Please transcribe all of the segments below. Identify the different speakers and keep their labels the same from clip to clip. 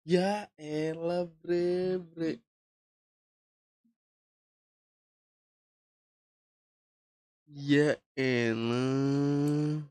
Speaker 1: Ya elah bre bre. Ya elah.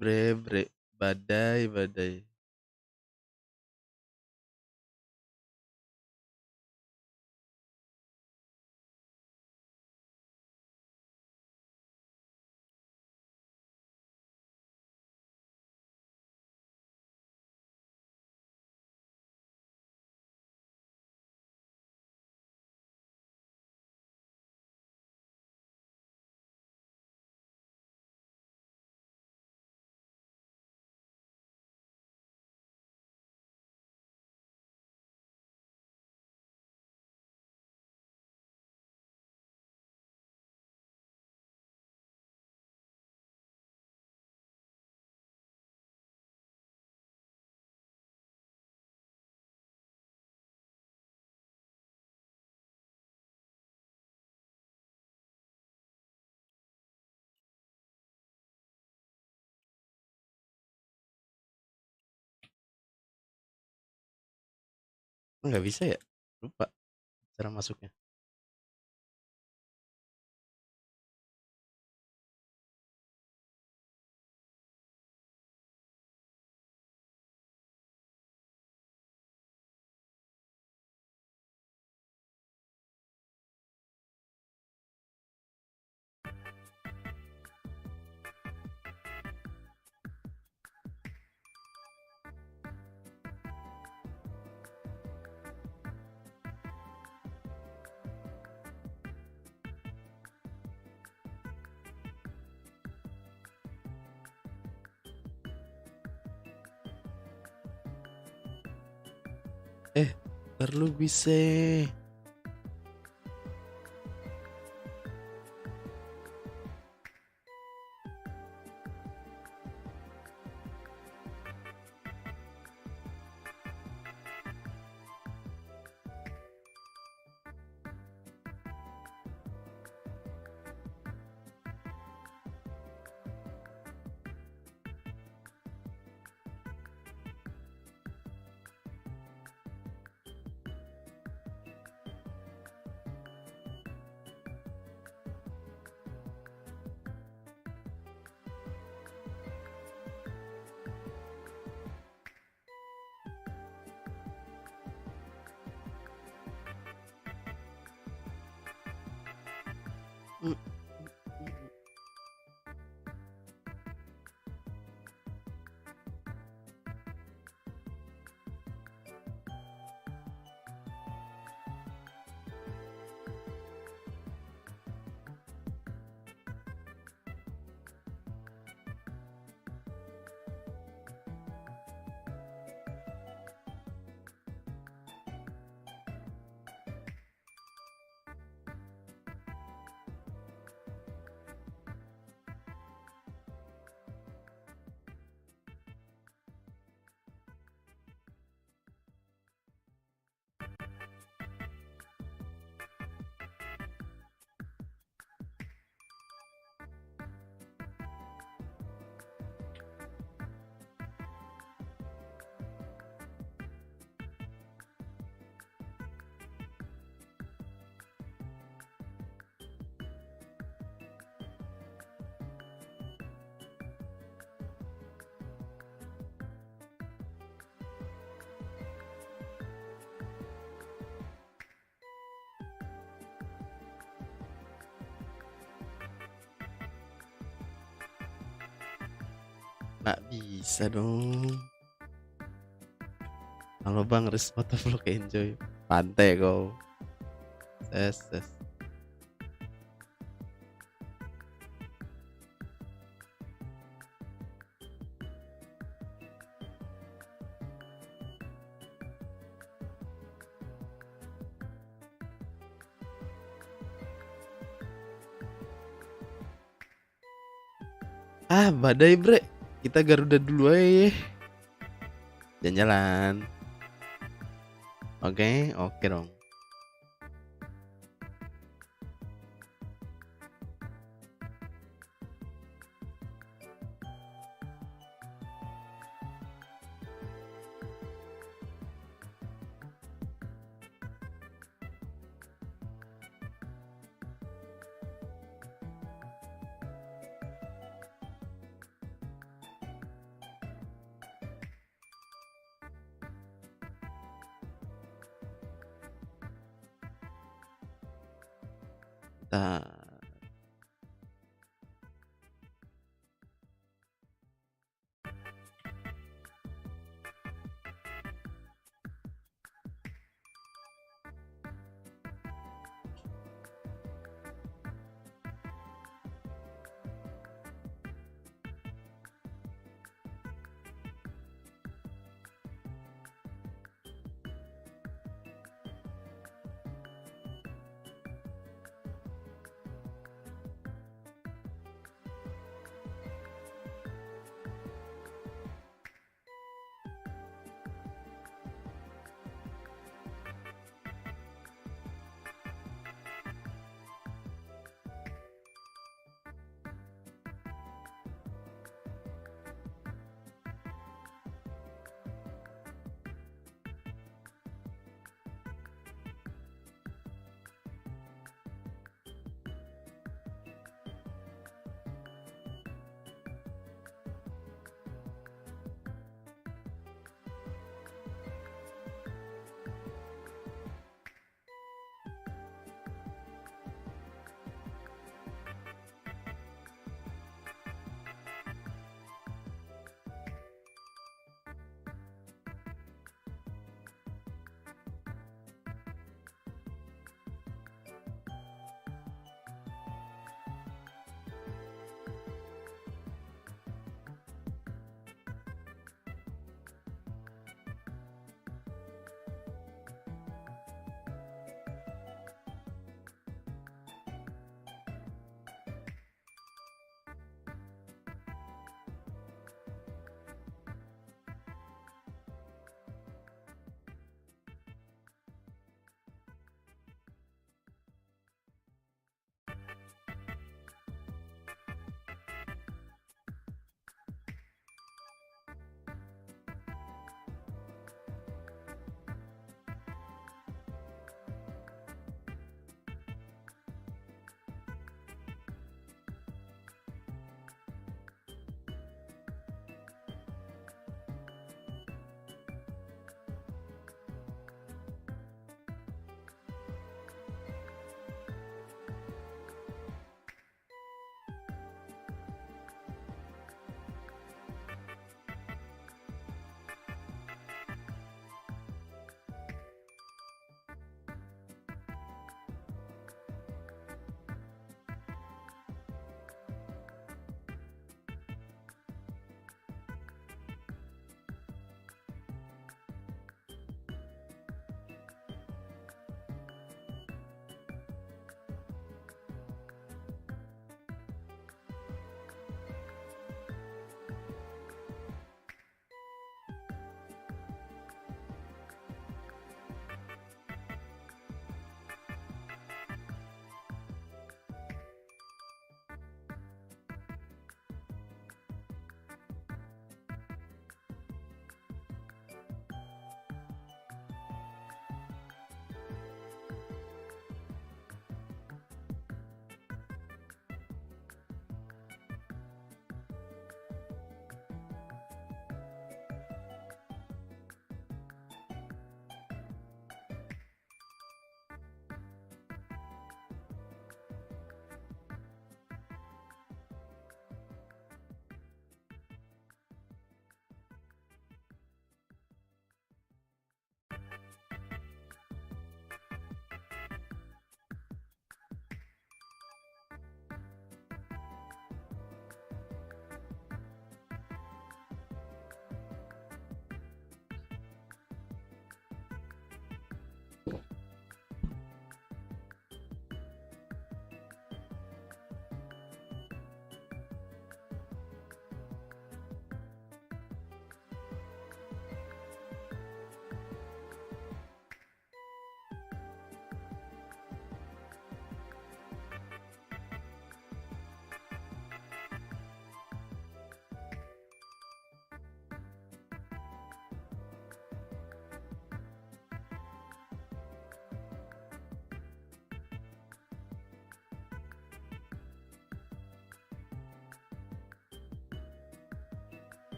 Speaker 1: Bre bre. Badai badai. Nggak bisa ya? Lupa cara masuknya. Ntar lu bisa. Mm, mm, mm. Nggak bisa dong. Halo bang, Riz motovlog enjoy. Pantai kau. Ses, ses. Ah, badai bre. Kita Garuda dulu aja. Jalan-jalan. Oke, oke dong. Bentar.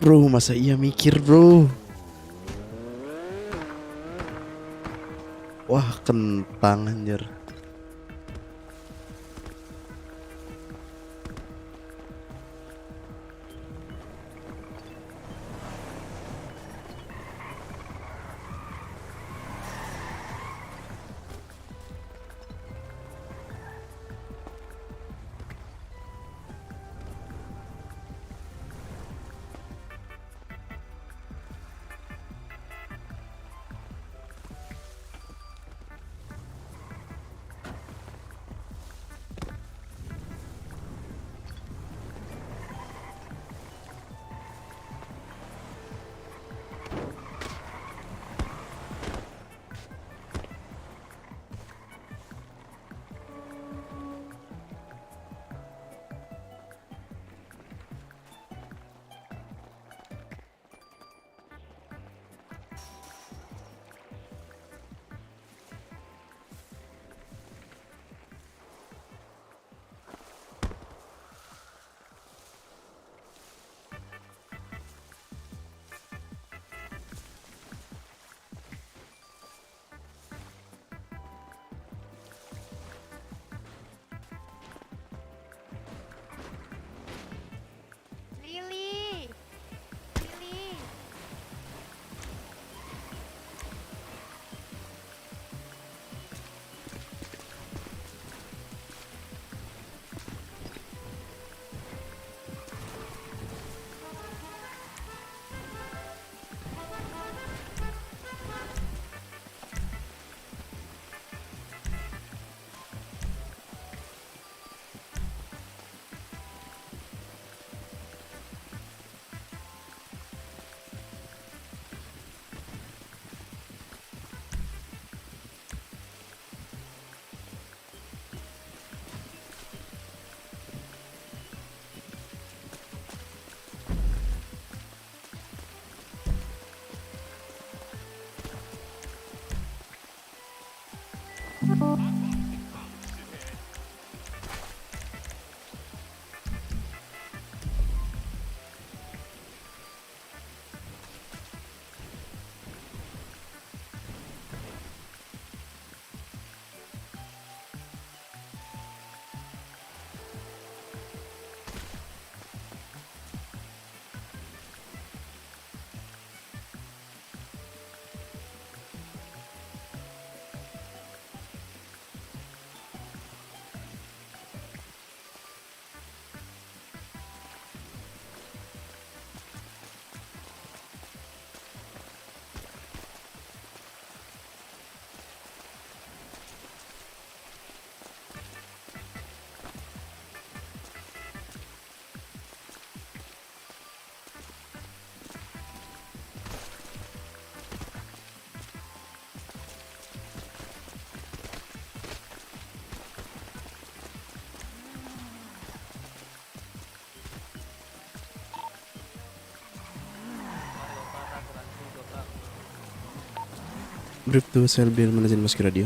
Speaker 1: Bro, masa iya mikir bro. Wah kentang anjir.
Speaker 2: Lili, Lili.
Speaker 1: Brief to sell bill management meski radio.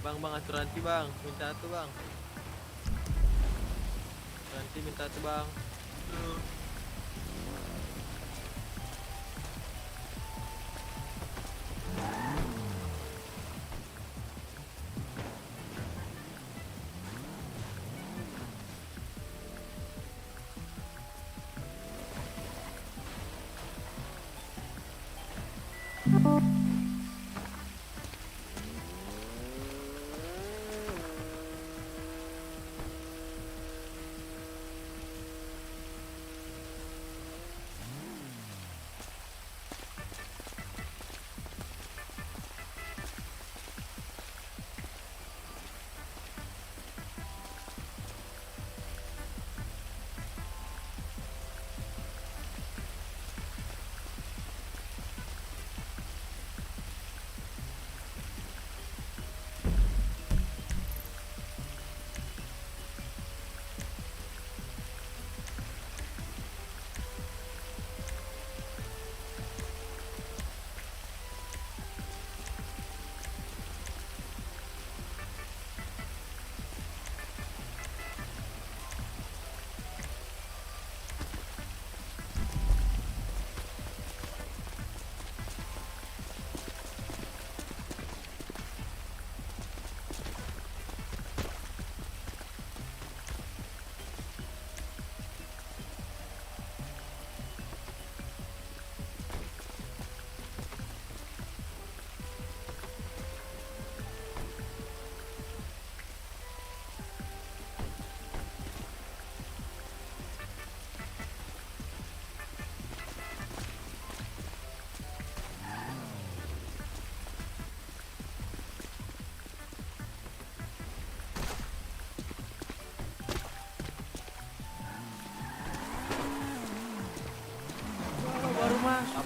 Speaker 3: Bang, asuransi bang, minta satu bang. Asuransi minta satu bang.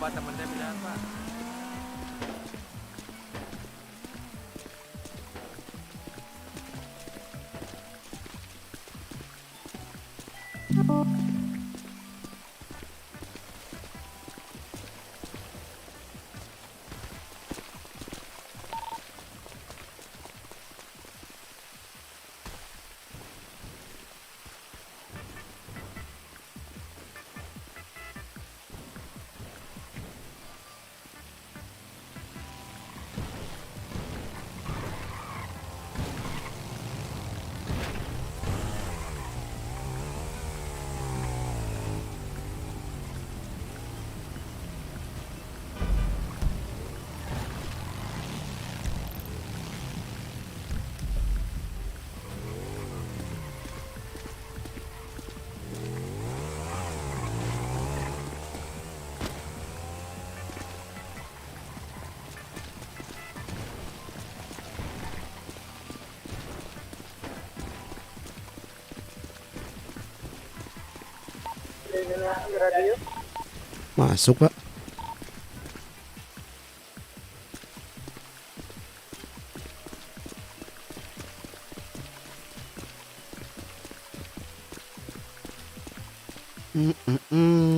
Speaker 3: Pak, teman saya pindahan Pak.
Speaker 1: Masuk, Pak. Mm, mm, mm.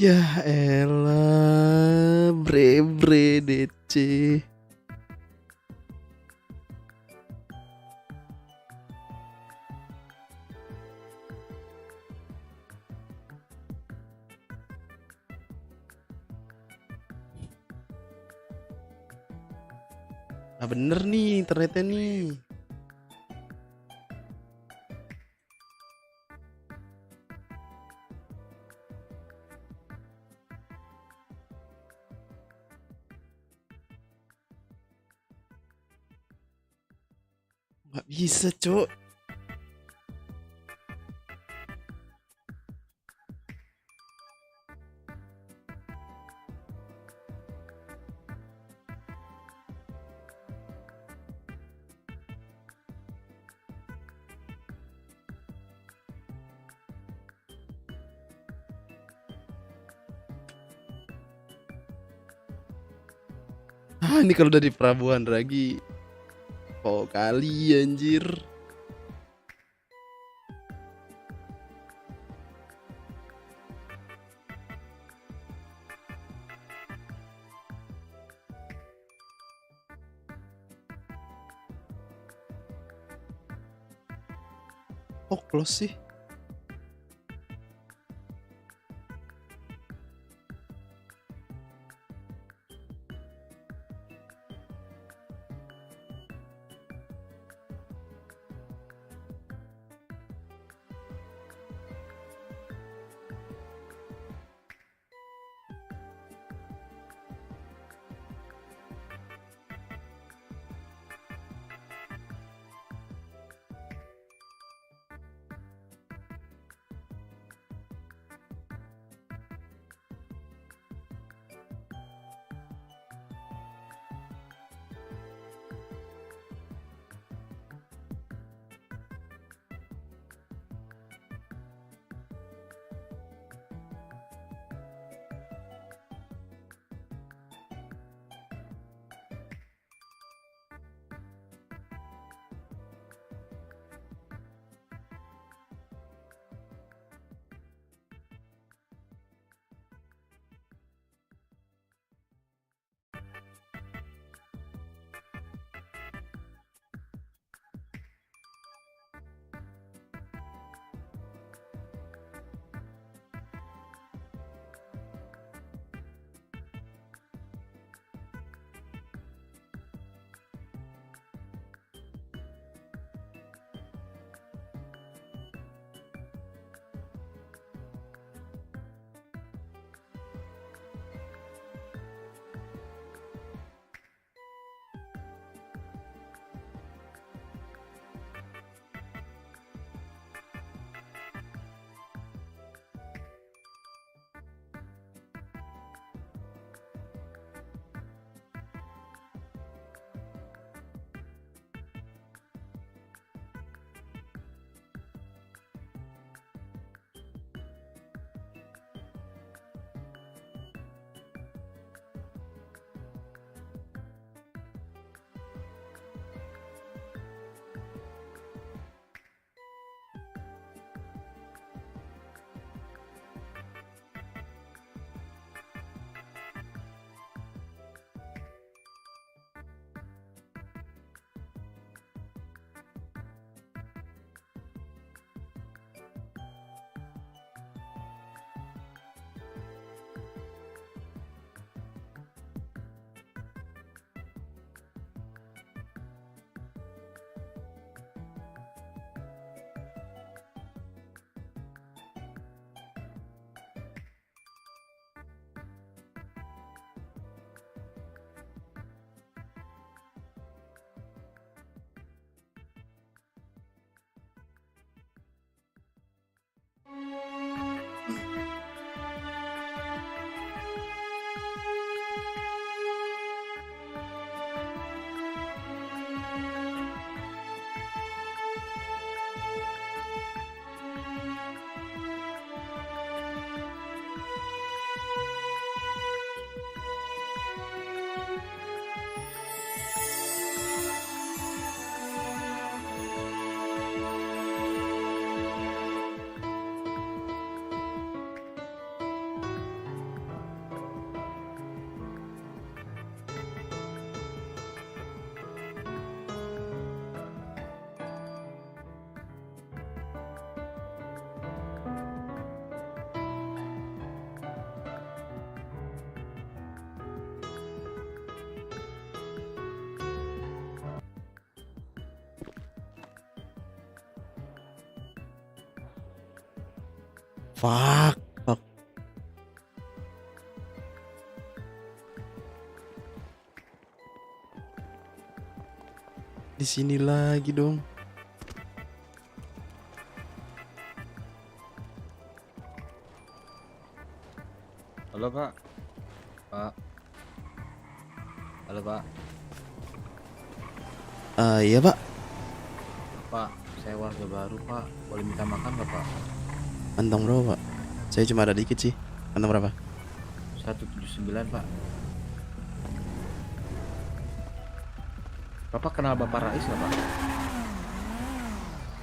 Speaker 1: Ya elah, bre DC. Nah bener nih internetnya nih. Nggak bisa cok. Ah ini kalau dari Prabuan lagi. Oh kali anjir. Oh close sih. Fuck. Fuck. Di sini lagi dong.
Speaker 4: Halo Pak. Pak. Halo Pak.
Speaker 1: Iya Pak.
Speaker 4: Pak, saya warga baru Pak. Boleh minta makan nggak Pak?
Speaker 1: Kantong berapa Pak? Saya cuma ada dikit sih. Kantong berapa?
Speaker 4: 179 Pak. Bapak kenal Bapak Rais nggak Pak?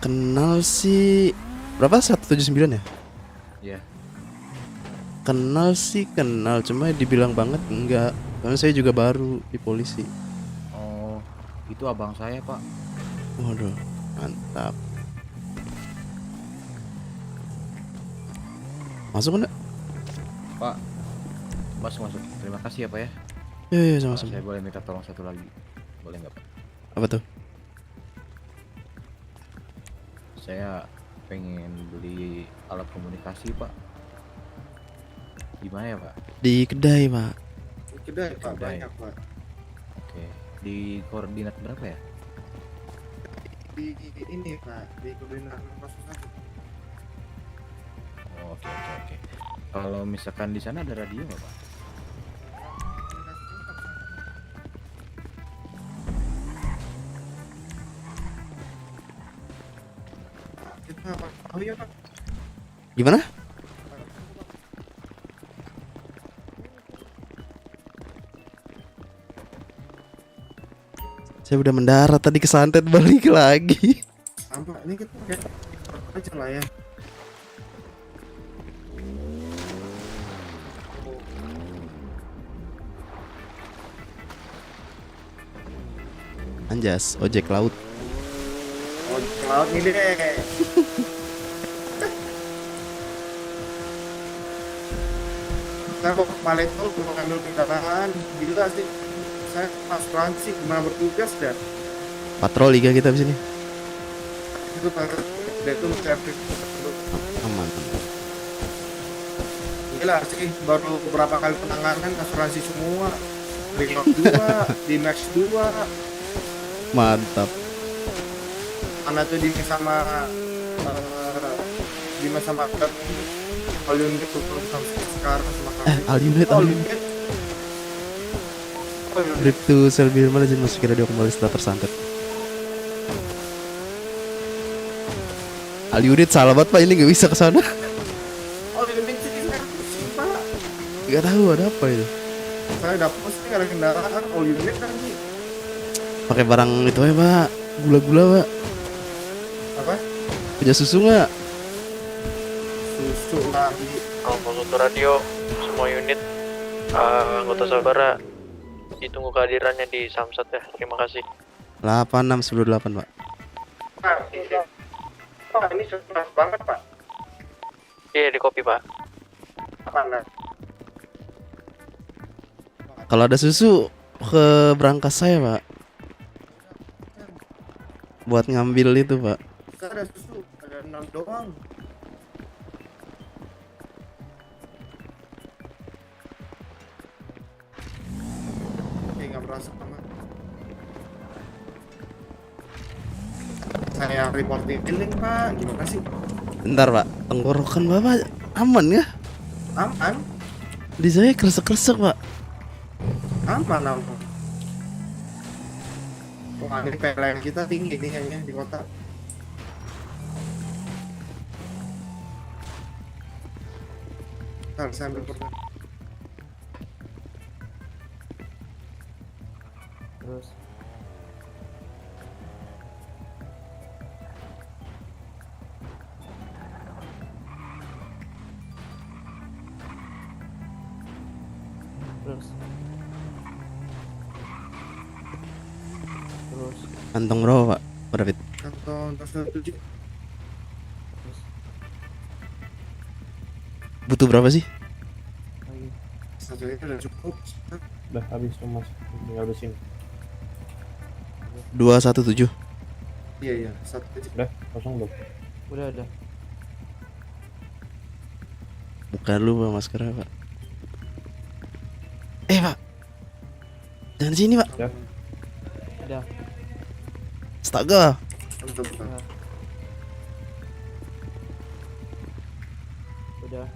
Speaker 1: Kenal sih. Berapa? 179 ya?
Speaker 4: Iya.
Speaker 1: Kenal sih kenal, cuma dibilang banget enggak. Karena saya juga baru di polisi.
Speaker 4: Oh, itu abang saya Pak.
Speaker 1: Waduh, mantap. Masuk enggak?
Speaker 4: Pak, masuk. Terima kasih ya Pak ya.
Speaker 1: Iya,
Speaker 4: Pak,
Speaker 1: sama-sama.
Speaker 4: saya boleh minta tolong satu lagi. Boleh nggak Pak?
Speaker 1: Apa tuh?
Speaker 4: Saya pengen beli alat komunikasi Pak. Gimana ya Pak?
Speaker 1: Di kedai, Pak.
Speaker 5: Kedai Pak,
Speaker 4: Kedai.
Speaker 5: banyak Pak.
Speaker 4: Oke. Di koordinat berapa ya?
Speaker 5: Di ini Pak, di koordinat 01.
Speaker 4: Oh, oke. Kalau misalkan di sana ada radio nggak Pak?
Speaker 5: Kita Pak, tahu ya Pak.
Speaker 1: Gimana? Saya udah mendarat tadi, kesantet balik lagi.
Speaker 5: Sampah, ini kita kayak aja lah ya.
Speaker 1: Anjas, ojek laut.
Speaker 5: Oh, ke laut nih deh. Saya kok palet tuh mau ngambil kendaraan, gila sih. Saya pas transit gimana bertugas dan
Speaker 1: Patroli gak kita di sini?
Speaker 5: itu Pak, dia tuh servis.
Speaker 1: Aman.
Speaker 5: Gila sih, baru beberapa kali penanganan asuransi semua. Di Max 2, di Max 2,
Speaker 1: Mantap.
Speaker 5: mana tuh di sama Dimas sama all unit tuh sampai sekarang sama kami.
Speaker 1: All unit. Break to sel Birman izin masuk ke radio kembali setelah tersantet. All unit salah banget Pak, ini gak bisa kesana.
Speaker 5: All unit sih Pak.
Speaker 1: Gak tahu ada apa itu.
Speaker 5: Saya udah posting ada kendaraan all unit lagi.
Speaker 1: Pakai barang itu ya Pak, gula-gula Pak.
Speaker 5: Apa?
Speaker 1: Punya susu nggak?
Speaker 5: Susu lagi.
Speaker 3: Konsultan radio, semua unit anggota Sabara ditunggu kehadirannya di Samsat ya. Terima kasih.
Speaker 1: 8698 Pak.
Speaker 5: Pak, ini stres banget Pak.
Speaker 3: Iya, di kopi Pak.
Speaker 5: Apa nah?
Speaker 1: Kalau ada susu ke brankas saya Pak, buat ngambil itu Pak.
Speaker 5: Saya ada susu, ada 6 doang. Oke, nggak berasa aman. Saya reporting billing Pak, gimana sih?
Speaker 1: Bentar Pak, tenggorokan Bapak aman ya?
Speaker 5: Aman?
Speaker 1: Di saya kresek-kresek Pak.
Speaker 5: Aman. Wah, ini PLN kita tinggi nih kayaknya di kota. Ntar saya ambil pernah.
Speaker 4: Terus
Speaker 1: Kantong berapa Pak? Berapa itu?
Speaker 5: Kantong tersebut
Speaker 1: Butuh berapa sih?
Speaker 5: satu itu udah cukup.
Speaker 6: Udah habis tuh mas, tinggal di sini.
Speaker 1: 217.
Speaker 5: Iya, satu aja.
Speaker 6: Udah kosong belum?
Speaker 3: Udah ada.
Speaker 1: Buka dulu Pak maskernya Pak. Pak, jangan sini Pak.
Speaker 6: Ya.
Speaker 4: Udah.
Speaker 1: Astaga.
Speaker 5: Bentar, bentar.
Speaker 4: Udah.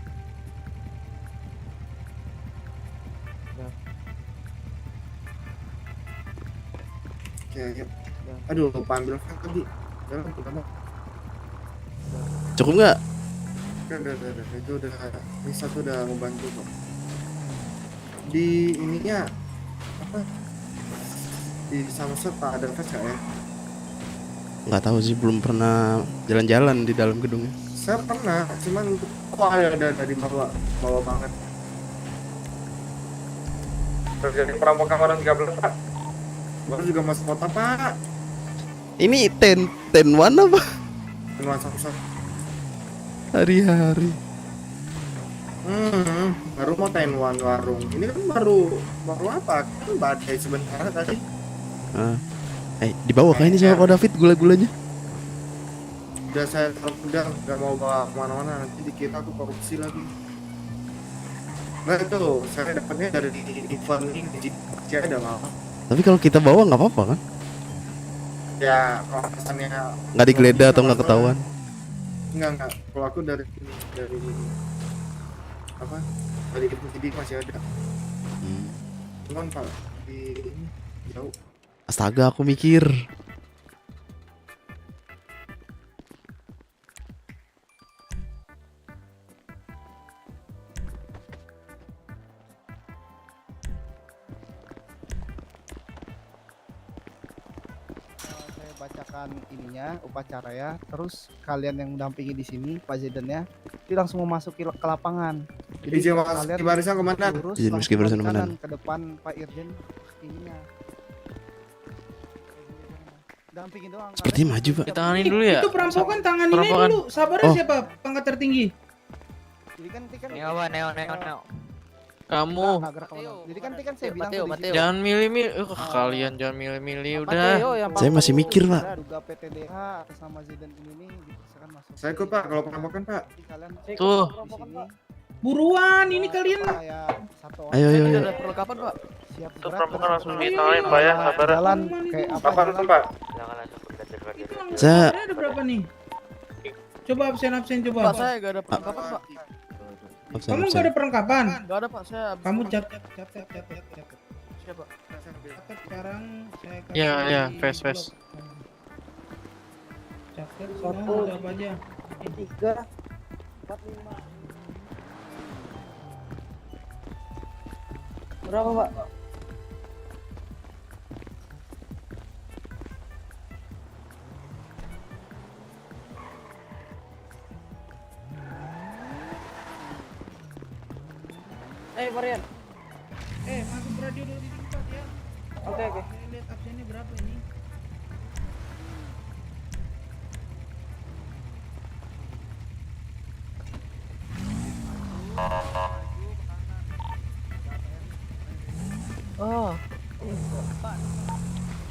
Speaker 5: Oke, oke. Aduh, lupa ambil kan tadi. Jangan pertama.
Speaker 1: Cukup nggak?
Speaker 5: Udah. Itu udah. Ini satu udah membantu kok. Di ininya apa? Di Samsat Pak ada kaca ya?
Speaker 1: Nggak tahu sih, belum pernah jalan-jalan di dalam gedungnya.
Speaker 5: Saya pernah, cuman untuk ada di bawah banget. Terjadi perampokan orang 13 Pak. Baru juga masuk kota Pak.
Speaker 1: Ini ten mana Pak?
Speaker 5: Tenuan Samsat.
Speaker 1: Hari-hari.
Speaker 5: Baru mau tenuan warung. Ini kan baru apa? Kan badai sebentar tadi.
Speaker 1: Dibawa kah ini sama Pak David gula-gulanya?
Speaker 5: Udah saya udah nggak mau bawa kemana-mana, nanti dikira aku korupsi lagi. Nah itu saya dapatnya dari event ini di ada malah.
Speaker 1: Tapi kalau kita bawa nggak apa-apa kan?
Speaker 5: Ya kalau pesannya
Speaker 1: Nggak digeledah atau nggak ketahuan?
Speaker 5: Enggak. Kalau aku dari apa? Dari jadi masih ada. Cuman Pak di ini jauh.
Speaker 1: Astaga, aku mikir.
Speaker 7: Saya bacakan ininya upacara ya, terus kalian yang mendampingi di sini Pak Zidannya dia langsung memasuki ke lapangan.
Speaker 5: Izin Mas di barisan komandan.
Speaker 7: lurus
Speaker 1: Izin meski barisan
Speaker 7: langsung
Speaker 1: komandan.
Speaker 7: kanan ke depan Pak Irjen ininya. Dampingin doang.
Speaker 1: Sepertinya maju Pak.
Speaker 3: Ditanganin dulu ya.
Speaker 8: Itu perampokan tanganinnya
Speaker 3: Perampokan.
Speaker 8: dulu. Sabarnya
Speaker 1: Oh.
Speaker 8: siapa? Pangkat tertinggi.
Speaker 7: Jadi kan
Speaker 3: Neo. Kamu
Speaker 7: Nggak gerak kemana. Jadi kan saya bilang tuh di situ.
Speaker 3: jangan milih-milih. Kalian jangan milih-milih udah.
Speaker 1: Saya masih mikir, Pak.
Speaker 7: Duga PTDH atas nama Zidan ini dipersilakan masuk.
Speaker 5: Saya ikut Pak kalau perampokan Pak.
Speaker 7: Nanti kalian
Speaker 3: Tuh.
Speaker 7: di sini.
Speaker 8: Buruan, ini kalian.
Speaker 7: Kayak satu orang.
Speaker 1: Ayo.
Speaker 7: Perlengkapan Pak. Siap
Speaker 3: Tuh
Speaker 7: gerak,
Speaker 3: perampokan
Speaker 7: terus
Speaker 3: langsung
Speaker 7: langsung
Speaker 3: ditanganin Pak ya, sabar.
Speaker 7: jalan kayak apa?
Speaker 5: Apa itu Pak?
Speaker 8: Itu
Speaker 1: Saya-
Speaker 8: anggotanya ada berapa nih? Coba absen coba.
Speaker 4: Saya gak ada perlengkapan Pak.
Speaker 8: Kamu nggak ada perlengkapan?
Speaker 4: Gak ada Pak, saya
Speaker 8: Kamu cat.
Speaker 4: Siapa?
Speaker 8: Catat sekarang saya kasih.
Speaker 3: Ya,
Speaker 8: di
Speaker 3: face.
Speaker 8: blog. Catat semua ada apa aja.
Speaker 7: Berapa Pak? Marian.
Speaker 8: Masuk radio dulu di tempat ya.
Speaker 7: Oke.
Speaker 8: Saya lihat absennya berapa ini.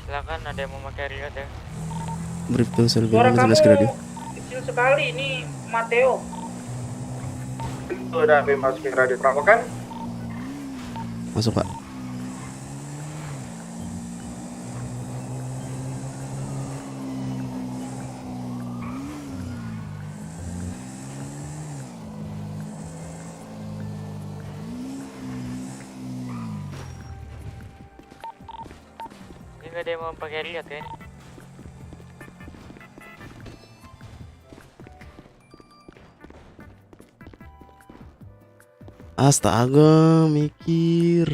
Speaker 3: Silakan ada yang mau pakai riot ya.
Speaker 1: Brief tuh
Speaker 8: Suara
Speaker 1: serbihan
Speaker 8: kamu
Speaker 1: jelas ke radio.
Speaker 8: kecil sekali ini, Mateo.
Speaker 5: Itu udah masukin radio perampokan.
Speaker 1: Masuk Pak.
Speaker 3: Ini nggak ada yang mau pakai riot ya.
Speaker 1: Astaga, mikir.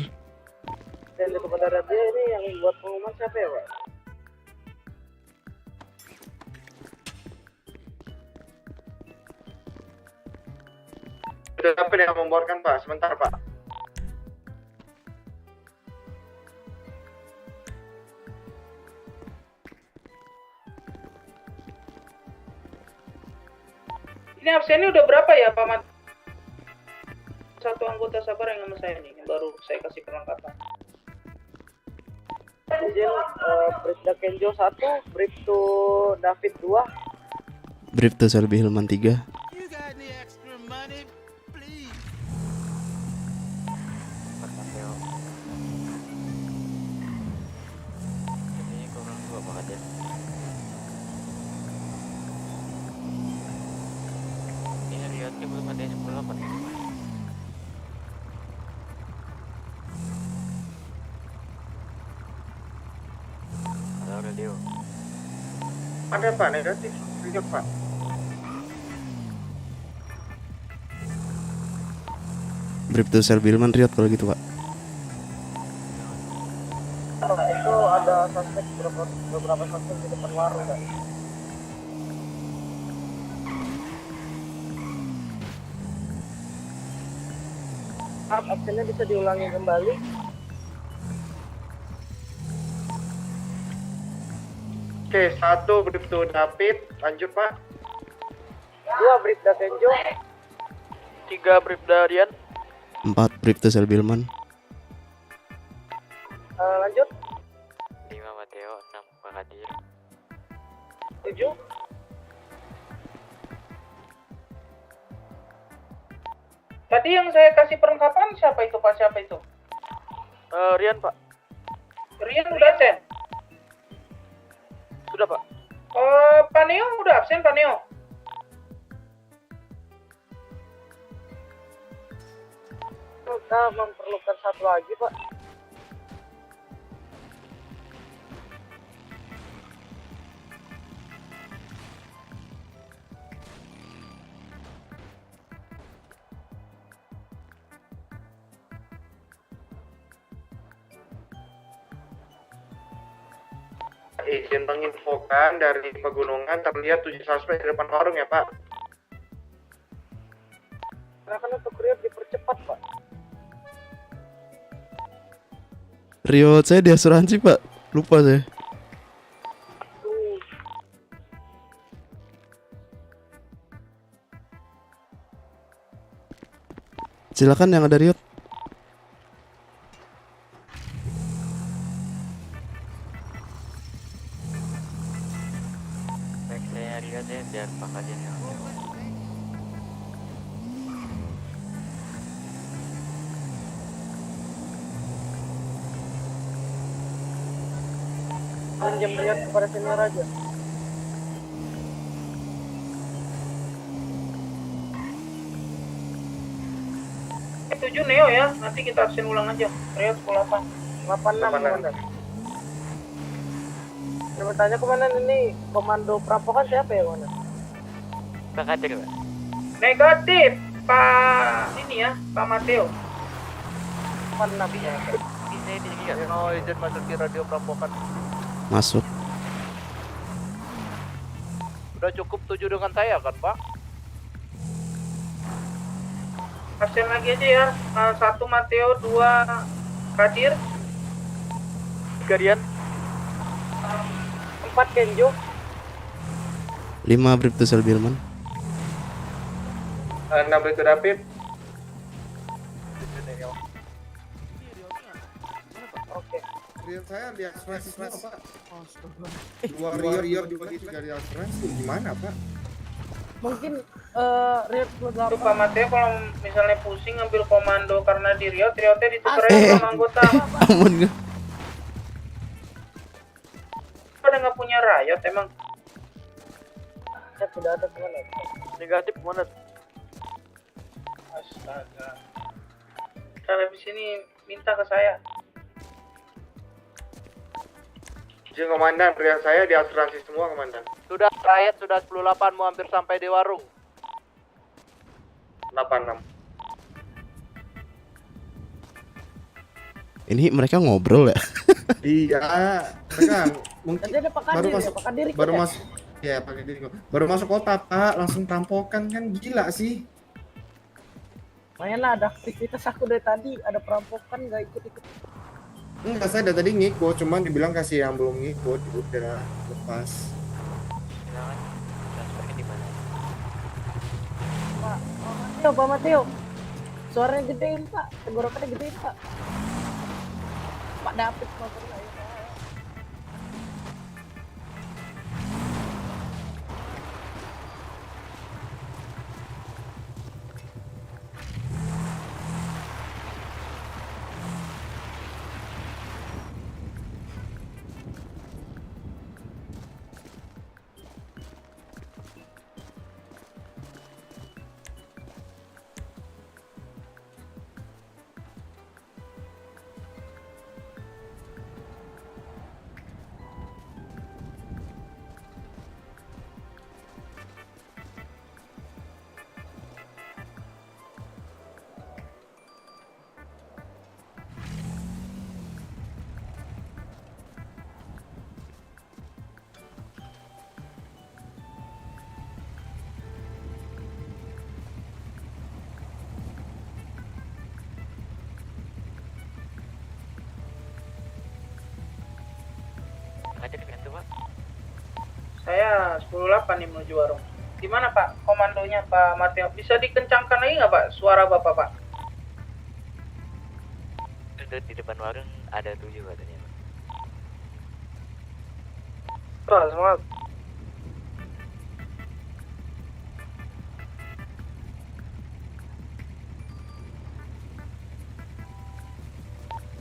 Speaker 7: Dan di tempat ada dia ini yang buat pengumuman siapa ya Pak?
Speaker 5: Sudah sampai yang memborkan Pak, sebentar Pak.
Speaker 8: Ini absennya udah berapa ya Pak Mat? Satu anggota sabar yang sama saya nih, yang baru saya kasih perlengkapan.
Speaker 7: Izin Bribda Kenjo 1, Bribtu David 2.
Speaker 1: Brief tuh Serbi Hilman 3.
Speaker 3: Oke, belum ada yang 10-8. Halo, radio.
Speaker 5: Ada Pak, negatif. Lihat Pak.
Speaker 1: Bribtu Sel Bilman Riot kalau gitu Pak.
Speaker 8: Itu ada suspek beberapa suspek di depan warung kan. Absennya bisa diulangi kembali.
Speaker 5: Oke, 1 Bribtu David, lanjut Pak.
Speaker 8: 2 Bribda Kenjo.
Speaker 3: 3 Bribda Rian.
Speaker 1: 4 Bribtu Sel Bilman.
Speaker 8: Lanjut.
Speaker 3: 5 Mateo, 6 Pak Kadir.
Speaker 8: 7. Tadi yang saya kasih perlengkapan siapa itu Pak? Siapa itu?
Speaker 3: Rian, Pak.
Speaker 8: Rian udah absen?
Speaker 3: Sudah, Pak.
Speaker 8: Pak Neo udah absen Pak Neo? Kita memerlukan satu lagi Pak.
Speaker 5: Izin menginfokan dari pegunungan terlihat 7 suspek di depan warung ya Pak.
Speaker 8: Silakan untuk Rian dipercepat Pak.
Speaker 1: Riot saya di asuransi Pak. Lupa saya. Silakan yang ada Riot.
Speaker 3: Baik, saya Rian ya, biar Pak Kadir yang
Speaker 8: Pinjam Rian kepada senior aja. Tujuh Neo ya, nanti kita absen ulang aja. Rian 8. 86 komandan. Saya bertanya komandan ini komando perampokan siapa ya komandan?
Speaker 3: Pak Kadir, Pak.
Speaker 8: Negatif, Pak ini ya, Pak Mateo. 86 ya.
Speaker 3: Bisa dilihat.
Speaker 8: Oh, izin masuk di radio perampokan.
Speaker 1: Masuk.
Speaker 8: Udah cukup 7 dengan saya kan Pak? Absen lagi aja ya. 1 Mateo, 2 Kadir,
Speaker 3: 3 Rian.
Speaker 8: 4 Kenjo,
Speaker 1: 5 Bribtu Sel Bilman.
Speaker 5: 6 Bribtu David.
Speaker 8: Oke.
Speaker 5: Rian saya di asuransi semua Pak. Dua Riot juga di asuransi. Gimana Pak?
Speaker 8: Mungkin Riot Pak Mateo kalau misalnya pusing ngambil komando karena di Riot, Riotnya ditukar sama anggota.
Speaker 1: Aman gak?
Speaker 8: Pada nggak punya Riot emang? Saya tidak ada teman.
Speaker 3: Negatif, mana?
Speaker 8: Astaga. Kalau di sini minta ke saya.
Speaker 5: Izin komandan, Rian saya di asuransi semua komandan.
Speaker 8: Sudah rakyat sudah 10.8 mau hampir sampai di warung.
Speaker 5: 86.
Speaker 1: Ini mereka ngobrol ya?
Speaker 5: Iya, mereka mungkin
Speaker 8: Nanti ada Pak Kadir,
Speaker 5: baru masuk,
Speaker 8: Pak Kadir ikut
Speaker 5: baru
Speaker 8: ya?
Speaker 5: masuk, ya pakai diri kok. Baru masuk kota Pak, langsung perampokan kan gila sih.
Speaker 8: Lumayan lah, ada aktivitas aku dari tadi, ada perampokan nggak ikut-ikut.
Speaker 5: Enggak, saya dari tadi ngikut, cuman dibilang kasih yang belum ngikut, udah lepas.
Speaker 3: Silakan. Suspeknya di mana?
Speaker 8: Pak Mateo, suaranya gedein Pak, tenggorokannya gedein Pak. Pak David maksudnya ya Pak. Saya 108 nih menuju warung. Gimana Pak komandonya Pak Mateo? Bisa dikencangkan lagi nggak Pak suara Bapak Pak?
Speaker 3: Untuk di depan warung ada 7 katanya.
Speaker 8: Pak, semangat.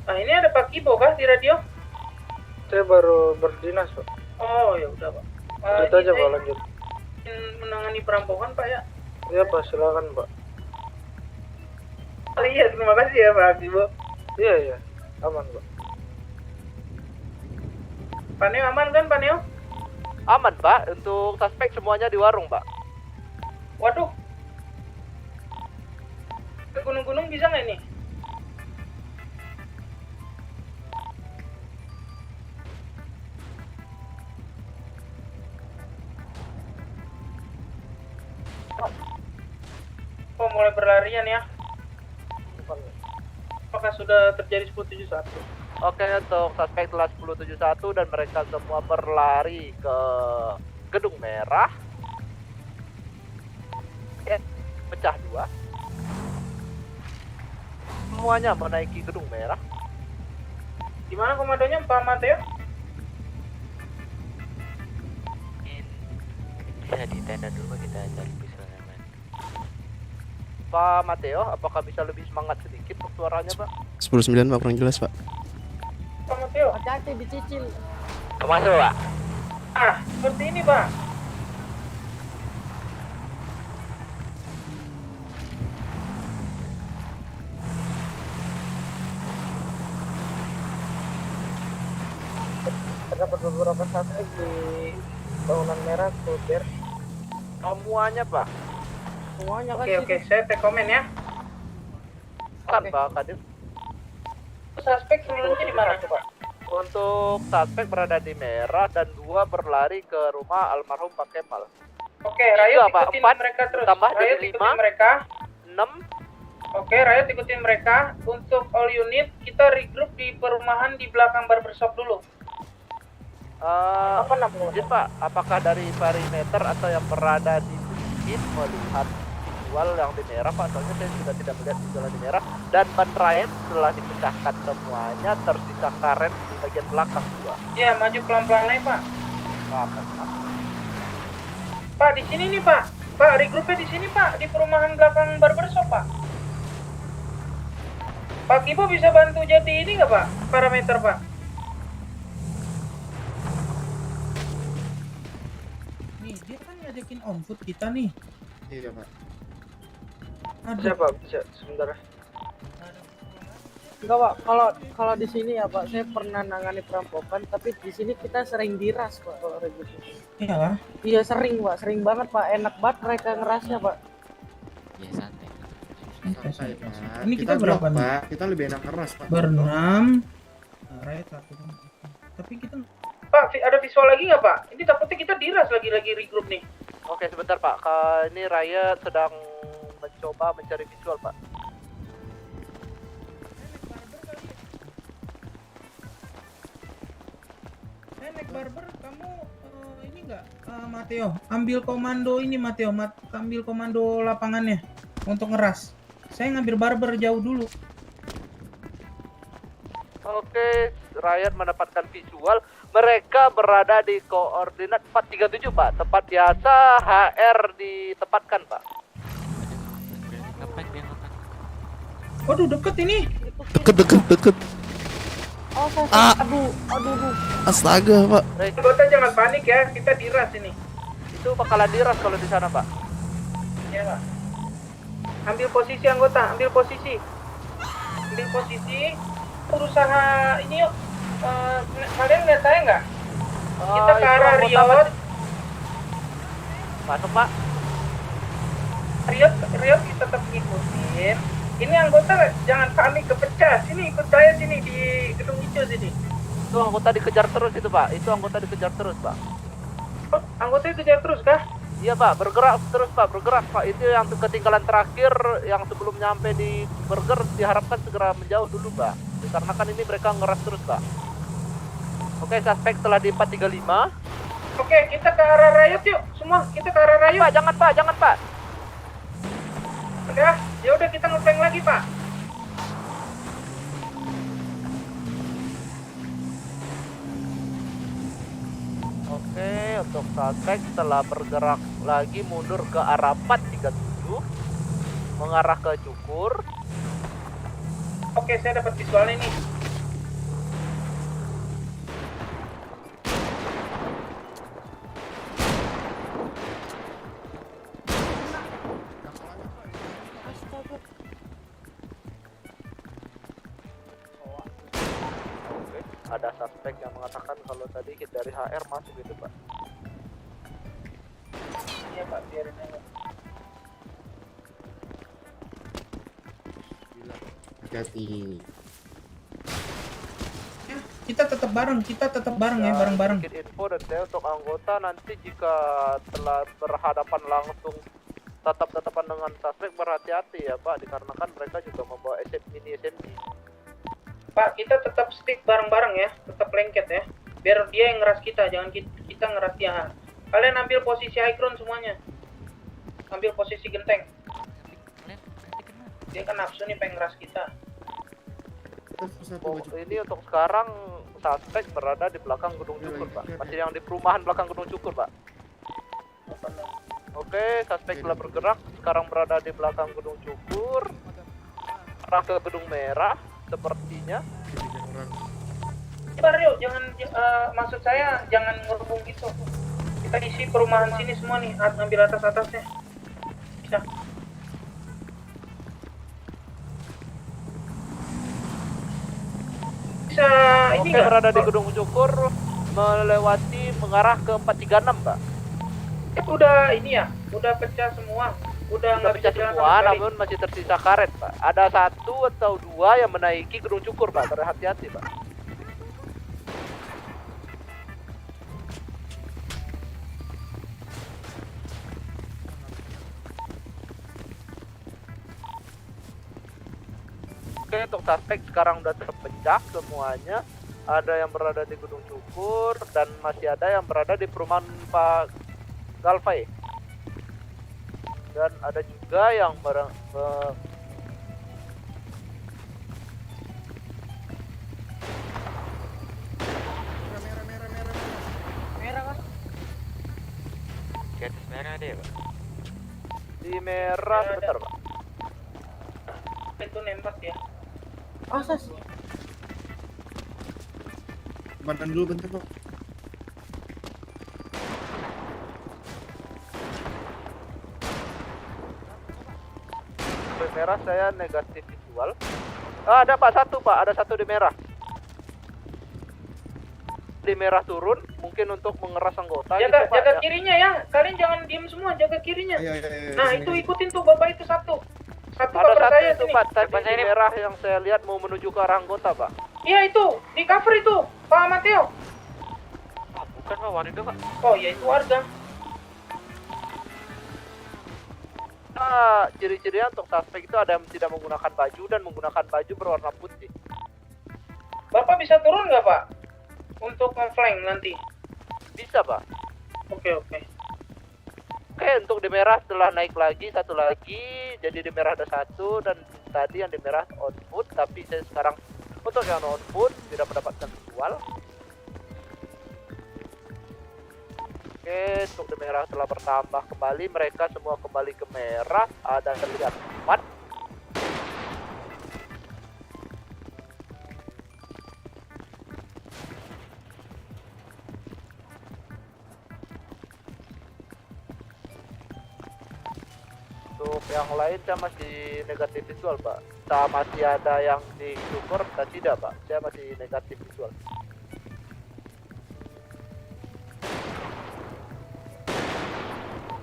Speaker 8: Nah ini ada Pak Kibo kah di radio?
Speaker 9: Saya baru berdinas, Pak.
Speaker 8: Oh ya udah Pak.
Speaker 9: Lanjut aja, Pak, lanjut.
Speaker 8: Menangani perampokan Pak ya?
Speaker 9: Iya, Pak, silakan, Pak.
Speaker 8: Oh, iya terima kasih ya Pak Kibo.
Speaker 9: Iya, iya. Aman, Pak.
Speaker 8: Pak Neo aman kan Pak Neo?
Speaker 3: Aman Pak, untuk suspek semuanya di warung Pak.
Speaker 8: Waduh. Ke gunung-gunung bisa nggak ini? Oh mulai berlarian ya? Apakah sudah terjadi 1071?
Speaker 3: Oke, untuk suspek telah 1071 dan mereka semua berlari ke Gedung Merah. Pecah 2. Semuanya menaiki Gedung Merah.
Speaker 8: Gimana komandonya Pak Mateo?
Speaker 3: Bisa di tenda dulu kita cari visualnya. Pak Mateo, apakah bisa lebih semangat sedikit untuk suaranya Pak?
Speaker 1: 10-9 Pak, kurang jelas Pak.
Speaker 8: Pak Mateo?
Speaker 10: Hati-hati dicicil.
Speaker 3: Masuk Pak.
Speaker 8: Ah, seperti ini Pak.
Speaker 9: Terdapat beberapa suspek di bangunan merah, Kober.
Speaker 3: Semuanya Pak.
Speaker 10: Semuanya kan
Speaker 8: Oke, saya take komen ya.
Speaker 3: Kan Pak Kadir.
Speaker 8: Suspek sebelumnya di mana tuh Pak?
Speaker 3: Untuk suspek berada di Merah dan 2 berlari ke rumah almarhum Pak Kemal.
Speaker 8: Oke, Rayot
Speaker 3: Tiga, Pak.
Speaker 8: ikutin
Speaker 3: 4,
Speaker 8: mereka terus.
Speaker 3: tambah jadi
Speaker 8: Rayot
Speaker 3: 5.
Speaker 8: ikutin mereka.
Speaker 3: 6.
Speaker 8: Oke, Rayot ikutin mereka. Untuk all unit, kita regroup di perumahan di belakang barbershop dulu.
Speaker 3: Apa namanya Pak? Apakah dari perimeter atau yang berada di bukit melihat visual yang di merah Pak? Soalnya saya sudah tidak melihat visual yang di merah. Dan ban rem telah dipecahkan semuanya, tersisa karet di bagian belakang juga.
Speaker 8: Ya, maju pelan-pelan aja Pak. Pak, di sini nih Pak. Pak, regroupnya di sini Pak, di perumahan belakang barbershop Pak. Pak Kibo bisa bantu jadi ini nggak Pak? Parameter Pak.
Speaker 11: Nih, dia kan ngajakin on foot kita nih.
Speaker 5: Iya Pak.
Speaker 9: Bisa, Pak, bisa. Sebentar.
Speaker 10: enggak Pak, kalau di sini ya Pak, saya pernah nangani perampokan, tapi di sini kita sering diras Pak kalau regut.
Speaker 11: Iya lah.
Speaker 10: Iya sering Pak, sering banget Pak, enak banget mereka ngerasnya Pak.
Speaker 4: Ya santai.
Speaker 5: Santai Pak.
Speaker 11: Ini kita berapa nih?
Speaker 5: Pak? Kita lebih enak keras Pak.
Speaker 11: Berenam. Rakyat satu. Tapi kita
Speaker 8: Pak, ada visual lagi nggak Pak? Ini takutnya kita diras lagi regroup nih.
Speaker 3: Oke, sebentar Pak. Ini Raya sedang mencoba mencari visual Pak.
Speaker 11: naik barber, kamu ini enggak Mateo, ambil komando ini Mateo, ambil komando lapangannya untuk ngeras. Saya ngambil barber jauh dulu.
Speaker 3: Oke, Ryan mendapatkan visual. Mereka berada di koordinat 437 Pak. Tempat biasa HR ditempatkan Pak.
Speaker 11: Waduh, deket ini.
Speaker 1: Deket.
Speaker 10: Oh, saya aduh.
Speaker 1: Astaga, Pak.
Speaker 8: Anggota jangan panik ya, kita diras ini.
Speaker 3: Itu bakalan diras kalau di sana, Pak.
Speaker 8: Ya, Pak. Ambil posisi anggota, ambil posisi. Ambil posisi. Berusaha ini yuk. Kalian lihat saya nggak? Kita ke arah Riot.
Speaker 3: Masuk, Pak.
Speaker 8: Riot kita tetap ngikutin. Ini anggota jangan panik kepecah. Sini ikut saya sini di gedung hijau sini.
Speaker 3: Itu anggota dikejar terus itu, Pak. Itu anggota dikejar terus, Pak.
Speaker 8: Oh, anggota dikejar terus kah?
Speaker 3: Iya, Pak. Bergerak terus, Pak. Bergerak, Pak. Itu yang ketinggalan terakhir yang sebelum nyampe di burger diharapkan segera menjauh dulu, Pak. Dikarenakan ini mereka ngeras terus, Pak. Oke, suspek telah di 435.
Speaker 8: Oke, kita ke arah Riot yuk. Semua kita ke arah Riot.
Speaker 3: Pak, jangan Pak.
Speaker 8: Udah, ya udah kita ngeflank lagi, Pak.
Speaker 3: Oke, untuk suspek telah bergerak lagi mundur ke arah 437 mengarah ke Cukur.
Speaker 8: Oke, saya dapat visualnya nih.
Speaker 3: Oke, ada suspek yang mengatakan kalau tadi dari HR masuk itu, Pak.
Speaker 8: Iya, Pak, biarin aja.
Speaker 5: Hati-hati.
Speaker 11: Kita tetap bareng ya, bareng-bareng.
Speaker 3: Sedikit info dan saya untuk anggota nanti jika telah berhadapan langsung tatap-tatapan dengan suspek berhati-hati ya Pak, dikarenakan mereka juga membawa mini SMG.
Speaker 8: Pak, kita tetap stick bareng-bareng ya, tetap lengket ya. Biar dia yang ngeras kita, jangan kita ngeras dia. Kalian ambil posisi high ground semuanya. Ambil posisi genteng. Dia kan nafsu nih pengen ngeras kita.
Speaker 3: Oh, ini untuk sekarang suspek berada di belakang gedung Cukur, Pak. Masih yang di perumahan belakang gedung Cukur, Pak. Oke, suspek telah bergerak, sekarang berada di belakang gedung Cukur, arah ke gedung merah, sepertinya.
Speaker 8: Pak Rio, jangan maksud saya jangan ngerubung gitu. Kita isi perumahan sini semua nih, ambil atas-atasnya. Bisa. Bisa ini
Speaker 3: Oke, berada di gedung Cukur, melewati mengarah ke 436, Pak.
Speaker 8: Udah ini ya, udah pecah semua. Udah nggak bisa jalan
Speaker 3: semua,
Speaker 8: sama sekali.
Speaker 3: namun masih tersisa karet, Pak. Ada 1 atau 2 yang menaiki gedung Cukur, Pak. Berhati-hati, Pak. Oke, untuk suspek sekarang udah terpecah semuanya. Ada yang berada di gedung Cukur dan masih ada yang berada di perumahan Pak Galvay. Dan ada juga yang
Speaker 10: Merah kan?
Speaker 9: Di atas merah deh, Pak.
Speaker 3: di merah sebentar, Pak.
Speaker 8: Itu nembak ya.
Speaker 10: Asas.
Speaker 5: Badan dulu bentar, Pak.
Speaker 3: Di merah saya negatif visual. Ada Pak, satu Pak, ada satu di merah. Di merah turun, mungkin untuk mengeras anggota.
Speaker 8: Jaga
Speaker 3: gitu, Pak,
Speaker 8: jaga
Speaker 3: ya.
Speaker 8: kirinya ya. Kalian jangan diem semua, jaga kirinya.
Speaker 5: Ayo,
Speaker 8: Nah,
Speaker 5: sini,
Speaker 8: itu
Speaker 5: sini.
Speaker 8: ikutin tuh Bapak itu satu. Satu
Speaker 3: Ada
Speaker 8: cover
Speaker 3: satu
Speaker 8: saya
Speaker 3: itu
Speaker 8: sini.
Speaker 3: Pak, tadi di merah yang saya lihat mau menuju ke arah anggota, Pak.
Speaker 8: Iya itu, di cover itu, Pak Mateo.
Speaker 9: Bukan, Pak, wanita, Pak.
Speaker 8: Oh iya itu warga.
Speaker 3: Nah, ciri-cirinya untuk suspek itu ada yang tidak menggunakan baju dan menggunakan baju berwarna putih.
Speaker 8: Bapak bisa turun nggak Pak? Untuk nge-flank nanti.
Speaker 3: Bisa, Pak.
Speaker 8: Oke.
Speaker 3: Oke, untuk di merah setelah naik lagi, satu lagi. Jadi di merah ada satu dan tadi yang di merah on foot. Tapi saya sekarang untuk yang on foot tidak mendapatkan visual. Oke, untuk di merah telah bertambah kembali. Mereka semua kembali ke merah. Ada terlihat 4. Untuk yang lain saya masih negatif visual, Pak. Saya masih ada yang di Cukur dan tidak, Pak. Saya masih negatif visual.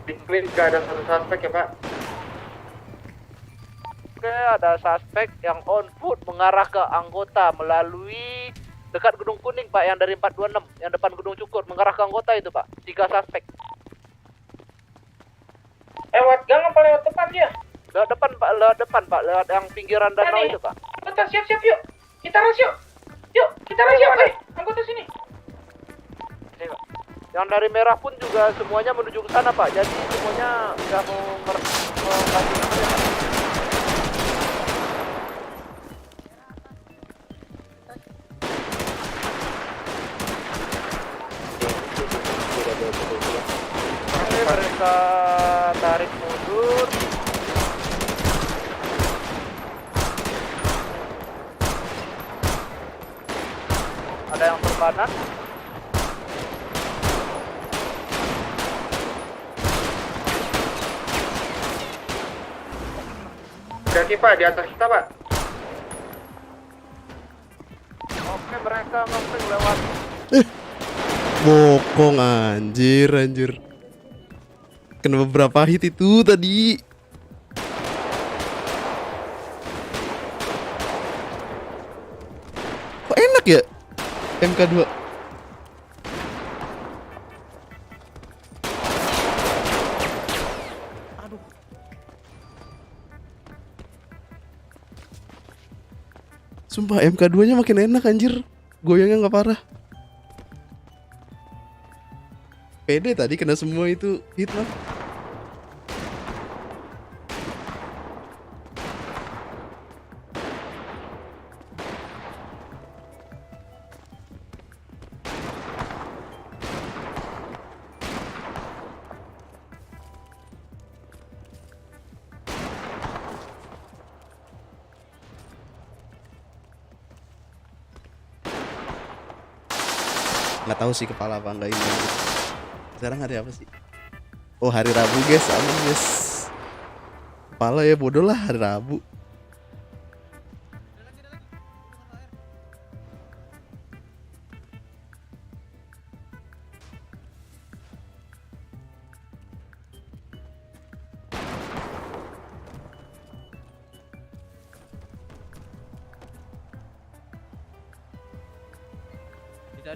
Speaker 5: Di clean keadaan satu suspek ya, Pak.
Speaker 3: Oke, ada suspek yang on foot mengarah ke anggota melalui dekat gedung kuning, Pak, yang dari 426, yang depan gedung Cukur mengarah ke anggota itu, Pak. 3 suspek.
Speaker 8: Lewat gang apa lewat depan dia?
Speaker 3: Lewat depan, Pak. Lewat depan, Pak. Lewat yang pinggiran danau itu, Pak.
Speaker 8: Anggota siap-siap yuk. Kita ras yuk. Yuk, kita ras yuk. Anggota sini.
Speaker 9: Ini, Pak.
Speaker 3: Yang dari merah pun juga semuanya menuju ke sana Pak. Jadi semuanya nggak mau ngasih namanya Pak. Oke, mereka tarik mundur. Ada yang terbanan.
Speaker 9: Berarti Pak, di atas kita Pak.
Speaker 3: Oke, mereka ngepeng lewat.
Speaker 1: Bokong anjir. Kena beberapa hit itu tadi. Kok enak ya MK2? Sumpah MK2 nya makin enak anjir. Goyangnya nggak parah. Pede tadi kena semua itu hit lah. Nggak tahu sih kepala apa enggak ini. Sekarang hari apa sih? Oh, hari Rabu guys, aman guys. Kepala ya bodoh lah, hari Rabu.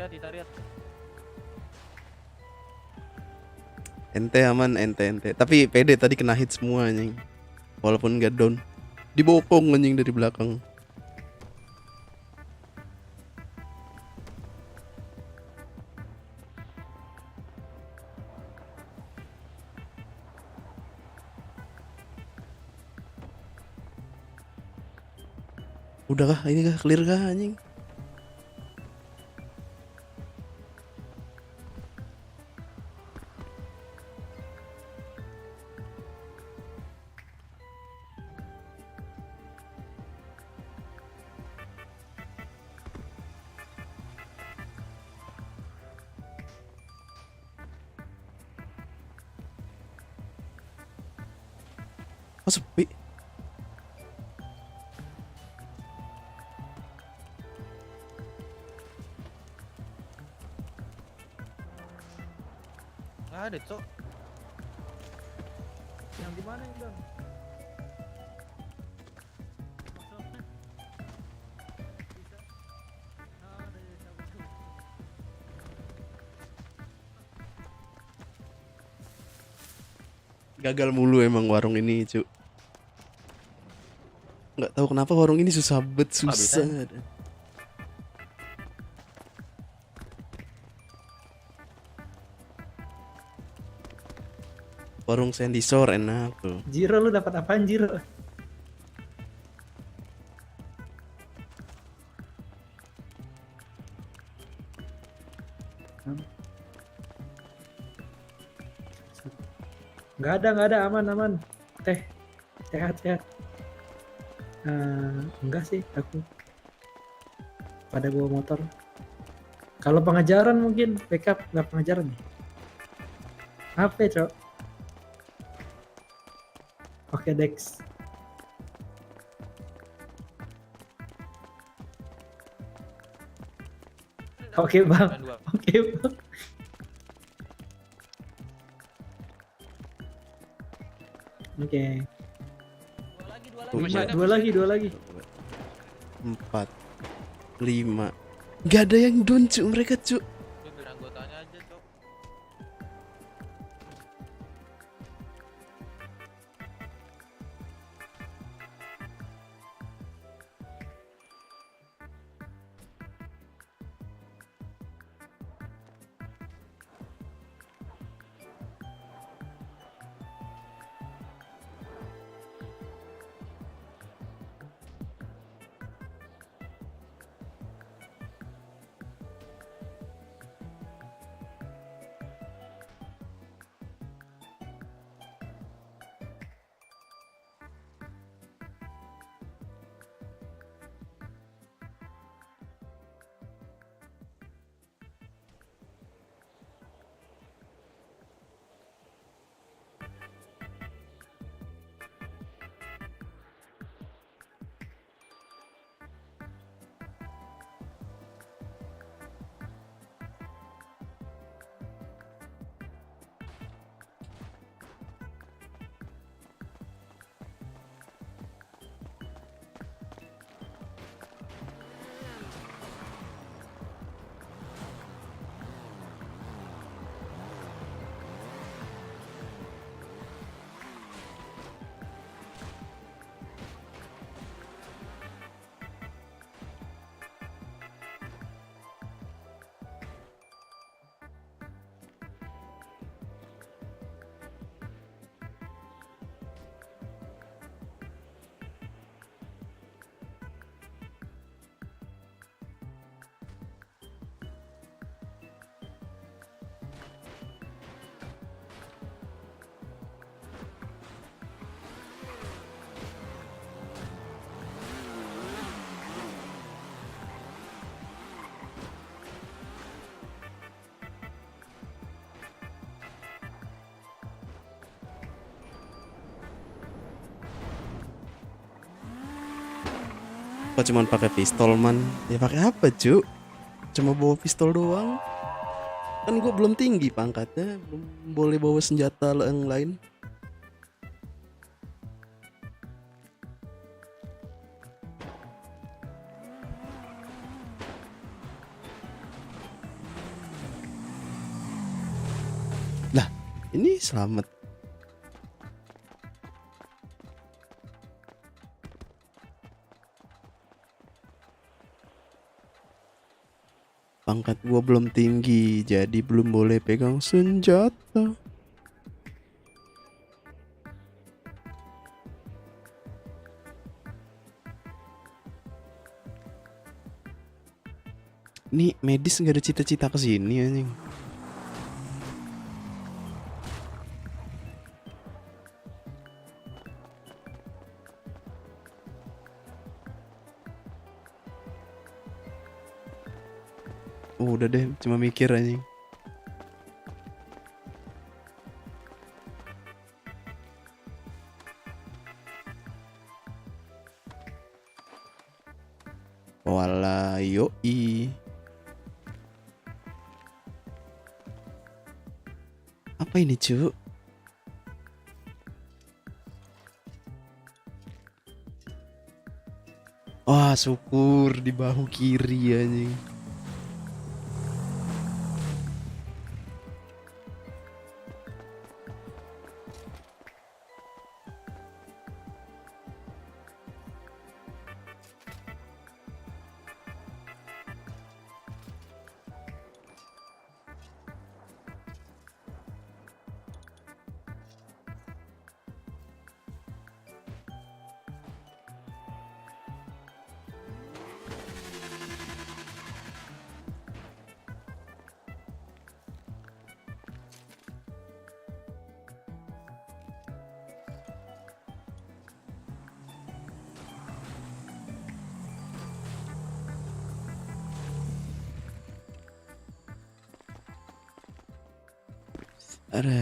Speaker 4: Ditarik.
Speaker 1: Ente aman, ente. Tapi pede tadi kena hit semua anjing. Walaupun nggak down. Dibokong anjing dari belakang. Udah kah? Ini kah? Clear kah anjing? Oh, sepi.
Speaker 4: Nggak ada, Cok. Yang di mana, Bang?
Speaker 1: Gagal mulu emang warung ini, cu. Nggak tahu kenapa warung ini susah bet, susah. Warung Sandy Shore enak tuh.
Speaker 11: Jiro, lu dapat apaan Jiro? Nggak ada, aman. Teh, sehat. Enggak sih, aku pada bawa motor. Kalau pengajaran mungkin backup, nggak pengajaran. HP, Cok. Oke, Dex. Oke, Bang. Oke. Dua lagi.
Speaker 1: 4 5. Gak ada yang down, cu, mereka, cu.
Speaker 4: Biar anggotanya aja, Cok.
Speaker 1: Kok cuman pakai pistol man? Ya pakai apa cu? Cuma bawa pistol doang. Kan gue belum tinggi pangkatnya, belum boleh bawa senjata yang lain. Lah, ini selamat. Pangkat gua belum tinggi, jadi belum boleh pegang senjata. Nih medis nggak ada cita-cita ke sini anjing. Udah deh, cuma mikir anjing. Wala yoi. Apa ini cu? Wah syukur di bahu kiri anjing. Ada.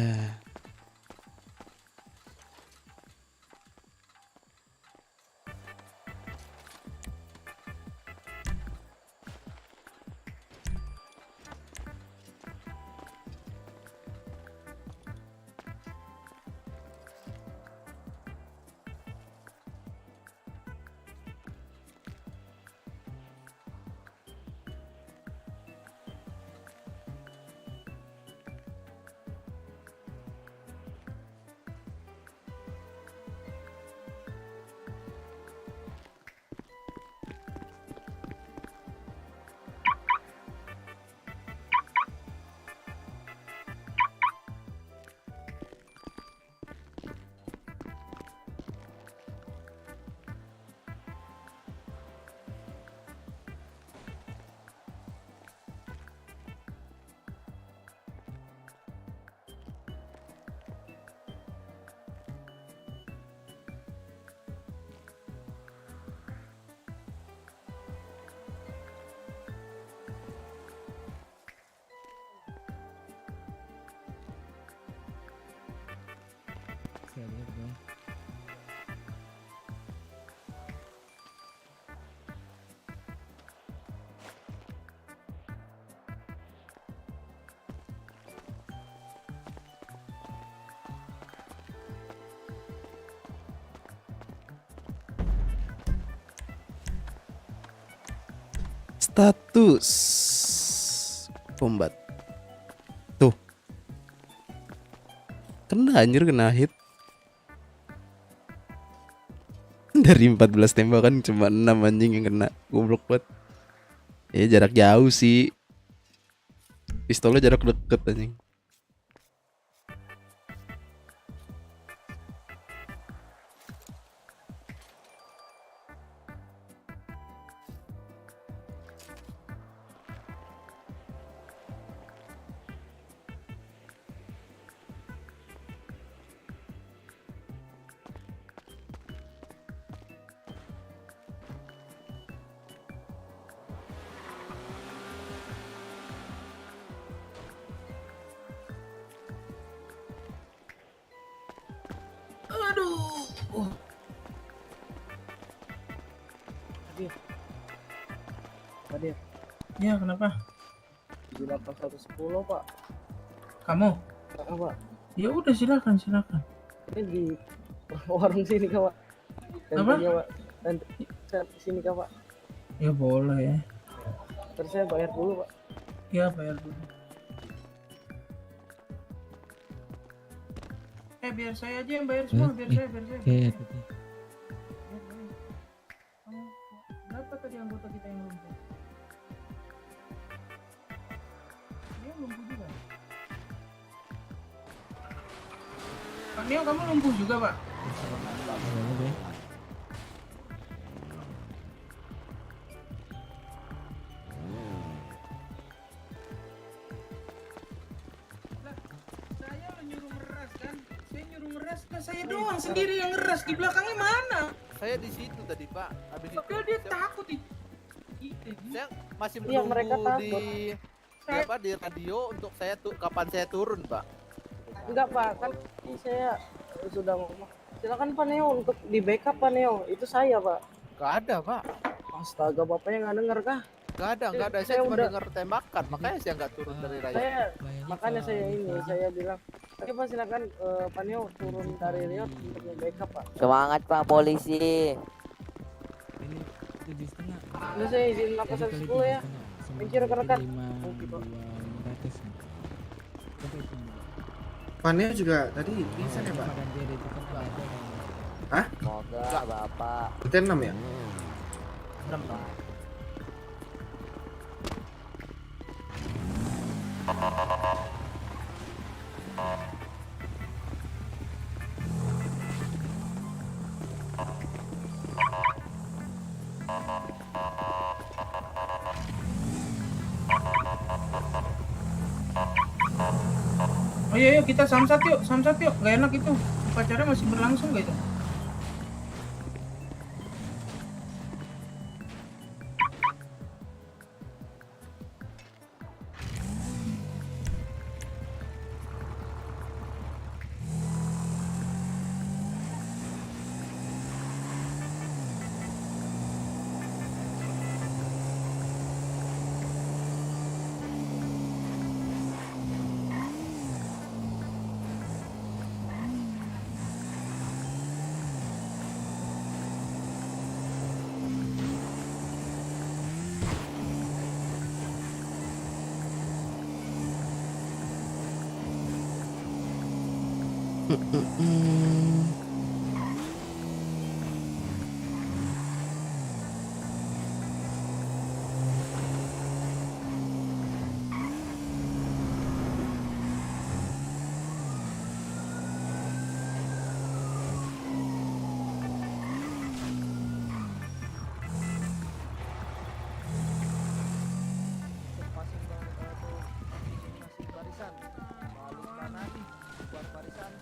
Speaker 1: Status combat. Tuh. Kena anjir, kena hit. Dari 14 tembakan cuma 6 anjing yang kena. Goblok banget. Ya jarak jauh sih. Pistolnya jarak deket anjing.
Speaker 10: tadi ya.
Speaker 11: Ya kenapa?
Speaker 10: Di 8110 Pak.
Speaker 11: Kamu?
Speaker 10: Pak.
Speaker 11: Ya udah silakan.
Speaker 10: Ini di warung sini Kak Pak.
Speaker 11: Apa?
Speaker 10: Gantinya, Pak. Dan saya di sini Kak Pak.
Speaker 11: Ya boleh ya.
Speaker 10: Terus saya bayar dulu Pak.
Speaker 11: Ya bayar dulu. Biar saya aja yang bayar semua, biar saya. Biar saya. Berapa tadi anggota kita yang lumpuh? Dia lumpuh juga. Pak Neo, kamu lumpuh juga, Pak? Saya nyuruh meras kan? Saya doang sendiri yang ngeras. Di belakangnya mana?
Speaker 3: Saya di situ tadi, Pak. Habis itu
Speaker 11: Tapi dia takut
Speaker 3: saya masih
Speaker 10: Iya, mereka
Speaker 3: menunggu
Speaker 10: takut.
Speaker 3: di radio untuk kapan saya turun, Pak.
Speaker 10: Enggak Pak, kan ini saya sudah ngomong. Silakan Pak Neo untuk di backup Pak Neo. Itu saya Pak.
Speaker 3: Gak ada, Pak.
Speaker 10: Astaga, bapaknya nggak denger kah?
Speaker 3: Gak ada. Saya
Speaker 10: Saya
Speaker 3: cuma
Speaker 10: udah-
Speaker 3: dengar tembakan, makanya saya nggak turun dari raya.
Speaker 10: Makanya saya bilang, oke Pak silakan Pak Neo turun dari Riot untuk nge-backup Pak.
Speaker 9: Semangat Pak polisi.
Speaker 10: Udah saya izin 8110 ya. Thank you rekan-rekan.
Speaker 5: Paneo juga tadi pingsan ya Pak? Hah?
Speaker 9: Semoga Bapak.
Speaker 5: Itu 6 ya?
Speaker 3: 6, Pak.
Speaker 11: Oh iya, yuk kita samsat yuk. Gak enak itu. Upacaranya masih berlangsung gak itu?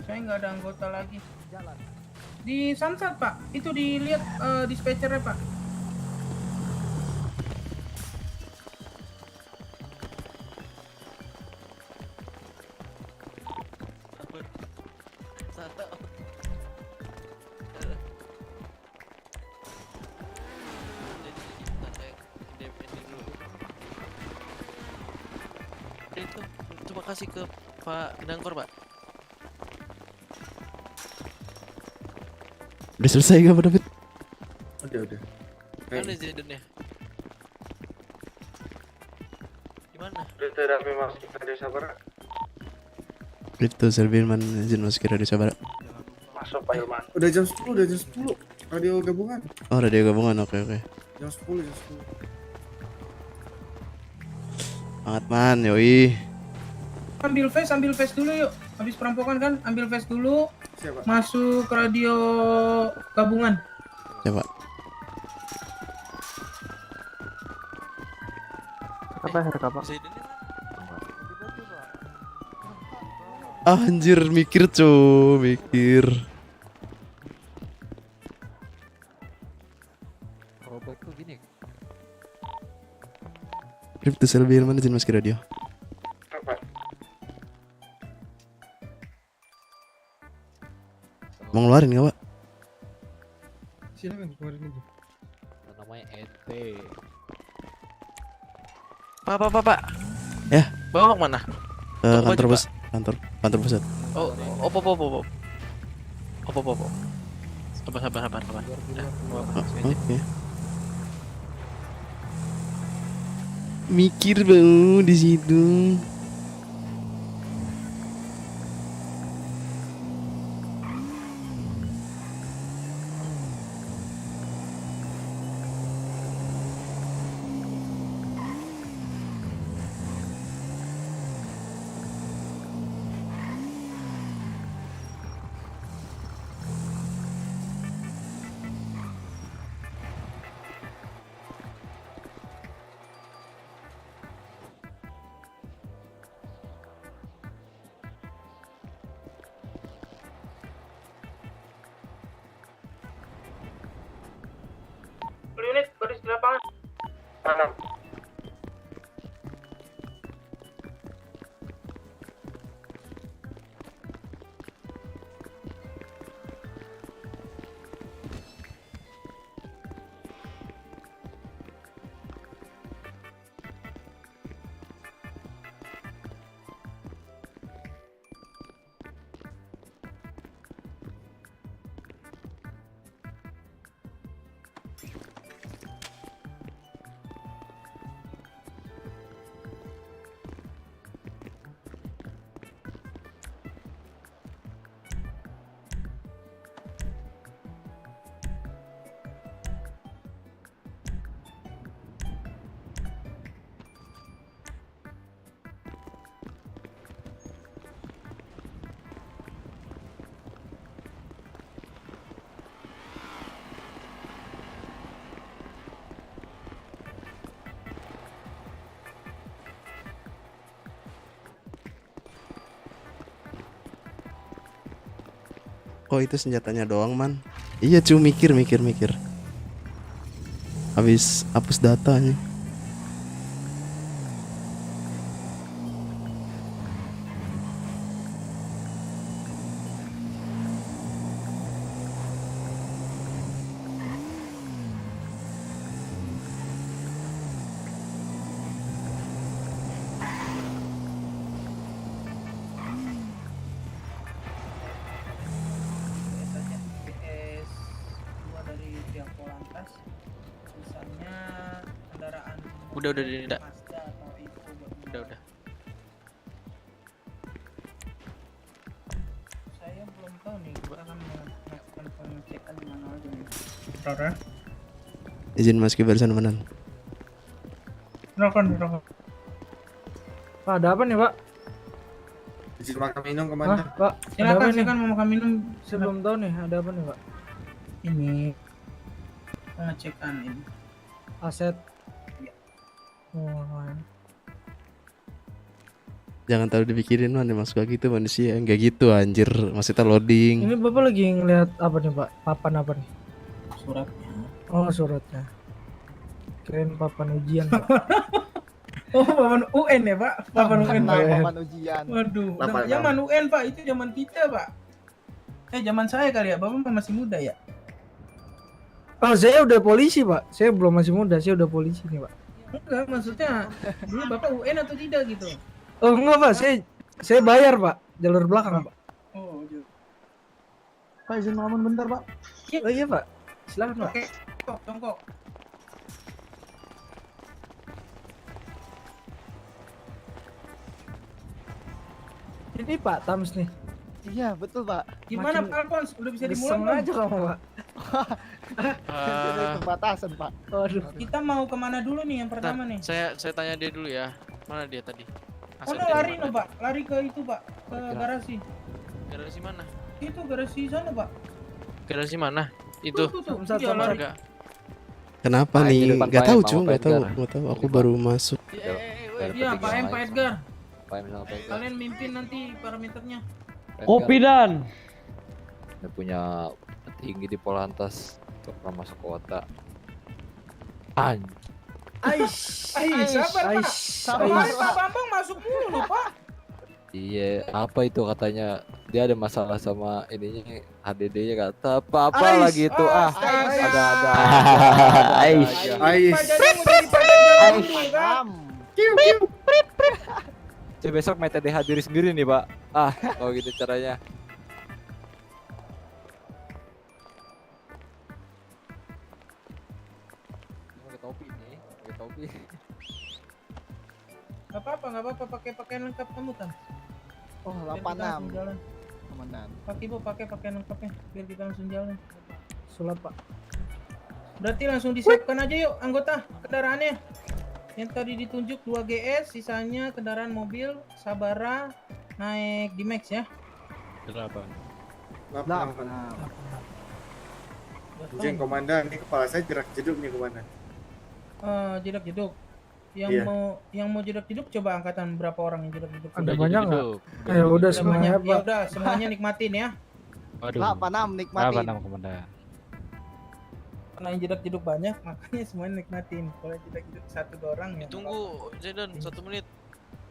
Speaker 11: Saya nggak ada anggota lagi. Di Samsat Pak, itu dilihat dispatchernya Pak.
Speaker 12: Itu coba kasih ke Pak Gedangkor, Pak.
Speaker 1: Udah selesai gak Pak David?
Speaker 5: Udah.
Speaker 12: Mana Zaidennya? Gimana?
Speaker 5: Udah masuk ke desa Barat.
Speaker 1: Itu Selbilman izin masuk ke Radio Sabara.
Speaker 5: Masuk Pak Hilman. Udah jam 10. Radio gabungan.
Speaker 1: Oh, radio gabungan, oke.
Speaker 5: Jam 10.
Speaker 1: Semangat man, yoi.
Speaker 11: Ambil face dulu yuk. Habis perampokan kan, ambil face dulu.
Speaker 5: Siapa?
Speaker 11: Masuk ke radio gabungan.
Speaker 1: Coba.
Speaker 10: Apa Pak?
Speaker 12: Zaidennya
Speaker 1: Anjir, mikir.
Speaker 12: robot tuh gini.
Speaker 1: Itu Selbilman izin masuk ke radio.
Speaker 5: Apa?
Speaker 1: Mau ngeluarin gak Pak?
Speaker 5: Silakan keluarin aja.
Speaker 12: Namanya ET. Pak.
Speaker 1: Ya.
Speaker 12: Bawa mana?
Speaker 1: Ke
Speaker 12: Toko
Speaker 1: kantor
Speaker 12: baju,
Speaker 1: bos, kantor pusat.
Speaker 12: Oh, opo. Sabar. Udah,
Speaker 1: Oke. Mikir bang di situ.
Speaker 8: Unit baris di lapangan.
Speaker 1: Oh itu senjatanya doang man. Iya cu, mikir. Habis hapus datanya.
Speaker 11: BS 2 dari pihak Polantas. Misalnya kendaraan
Speaker 12: Udah, Dinda.
Speaker 11: Mazda atau Evo buat
Speaker 12: Udah.
Speaker 11: Saya belum tahu nih, kita akan melakukan pengecekan di mana aja nih. Rara,
Speaker 1: Izin masuki barisan komandan.
Speaker 11: silakan.
Speaker 10: Pak, ada apa nih, Pak?
Speaker 5: Izin makan minum komandan.
Speaker 10: Pak, ada apa nih?
Speaker 11: Silakan mau makan minum.
Speaker 10: Saya belum tahu nih, ada apa nih, Pak?
Speaker 11: Ini pengecekan ini.
Speaker 10: Aset.
Speaker 11: Iya.
Speaker 10: Oh,
Speaker 1: Jangan terlalu dipikirin man, masuk lagi gitu manusia. Enggak gitu anjir, maksudnya loading.
Speaker 10: ini Bapak lagi ngeliat apa nih, Pak? Papan apa nih?
Speaker 11: Suratnya.
Speaker 10: Oh, suratnya. Keren papan ujian, Pak.
Speaker 11: Oh, papan UN ya, Pak? Papan UN, Pak.
Speaker 7: Papan ujian.
Speaker 11: Waduh, udah
Speaker 5: Papan
Speaker 11: zaman UN, Pak. Itu zaman kita, Pak. Zaman saya kali ya. Bapak masih muda ya?
Speaker 10: Oh, saya udah polisi, Pak. Saya belum masih muda, saya udah polisi nih, Pak.
Speaker 11: Enggak, maksudnya dulu Bapak UN atau tidak gitu?
Speaker 10: Oh, enggak, Pak. Saya bayar, Pak. Jalur belakang, Pak.
Speaker 11: Oh, gitu.
Speaker 7: Pak izin mamun bentar, Pak.
Speaker 10: Oh iya, Pak. Silakan, Pak.
Speaker 11: Oke, jongkok.
Speaker 10: Ini Pak Tams nih.
Speaker 7: Iya, betul, Pak.
Speaker 11: Gimana
Speaker 10: Makin
Speaker 11: Pak Alphonse? Udah bisa dimulai
Speaker 10: Iseng
Speaker 11: belum?
Speaker 10: aja kamu, Pak.
Speaker 7: Ada pembatasan, Pak.
Speaker 10: Waduh.
Speaker 11: Kita mau kemana dulu nih yang pertama nih?
Speaker 12: Saya tanya dia dulu ya. Mana dia tadi?
Speaker 11: Oh, no, lari no, Pak. Lari ke itu, Pak. Ke garasi.
Speaker 12: Garasi mana?
Speaker 11: Itu garasi sana, Pak.
Speaker 12: Garasi mana? Itu.
Speaker 11: Tuh.
Speaker 10: Satu
Speaker 11: Iya, lari.
Speaker 12: Enggak.
Speaker 1: Kenapa
Speaker 13: Nah, ini
Speaker 1: nih?
Speaker 13: depan
Speaker 1: Gak
Speaker 13: Pak
Speaker 1: tahu
Speaker 13: Em
Speaker 1: cu,
Speaker 13: sama
Speaker 1: gak
Speaker 13: Pak
Speaker 1: tahu.
Speaker 13: Edgar.
Speaker 1: Gak tahu. Aku
Speaker 13: Ini, Pak.
Speaker 1: baru masuk.
Speaker 11: Iya, Pak M, Pak Edgar.
Speaker 13: Pak Em sama Pak Edgar.
Speaker 11: Kalian mimpin nanti parameternya.
Speaker 13: Pak
Speaker 6: Kopi
Speaker 13: Edgar
Speaker 6: dan.
Speaker 13: udah punya tinggi di Polantas, pernah masuk kota.
Speaker 11: Sabar, Pak. Sabar, Pak Bambang masuk mulu loh, Pak.
Speaker 13: Iya, apa itu katanya? Dia ada masalah sama ininya, HDD-nya kata apa lagi itu ada.
Speaker 5: Ais.
Speaker 11: Pak jadi mau jadi pajak jauh dulu, kan?
Speaker 13: Saya besok main TDH diri sendiri nih pak. Ah, kalau gitu caranya. Pakai topi nih, pakai topi.
Speaker 11: Gak apa-apa, pakai pakaian lengkap kamu Tan.
Speaker 7: Oh,
Speaker 11: Biar kita
Speaker 7: 86.
Speaker 11: langsung jalan.
Speaker 7: Komandan.
Speaker 11: Pakai Bu, pakai pakaian lengkapnya biar kita langsung jalan.
Speaker 10: Sulap pak.
Speaker 11: Berarti langsung disiapkan aja yuk anggota kendaraannya. Yang tadi ditunjuk 2 GS, sisanya kendaraan mobil Sabara naik di Max ya.
Speaker 5: Delapan.
Speaker 11: Jeng
Speaker 5: komandan, ini kepala saya jerak jeduk nih komandan.
Speaker 11: Jedak jeduk.
Speaker 5: Iya.
Speaker 11: Yang mau jedak jeduk coba angkatan berapa orang yang jedak jeduk?
Speaker 10: Ada banyak nggak? Ya udah semuanya
Speaker 11: Ya
Speaker 10: pak.
Speaker 11: udah semuanya nikmatin ya.
Speaker 7: 86 nikmatin.
Speaker 13: komandan.
Speaker 11: Karena yang jedak jeduk banyak makanya semuanya nikmatin. Kalau jedak jeduk 1-2 orang ya.
Speaker 12: Tunggu, Zaidan 1 menit.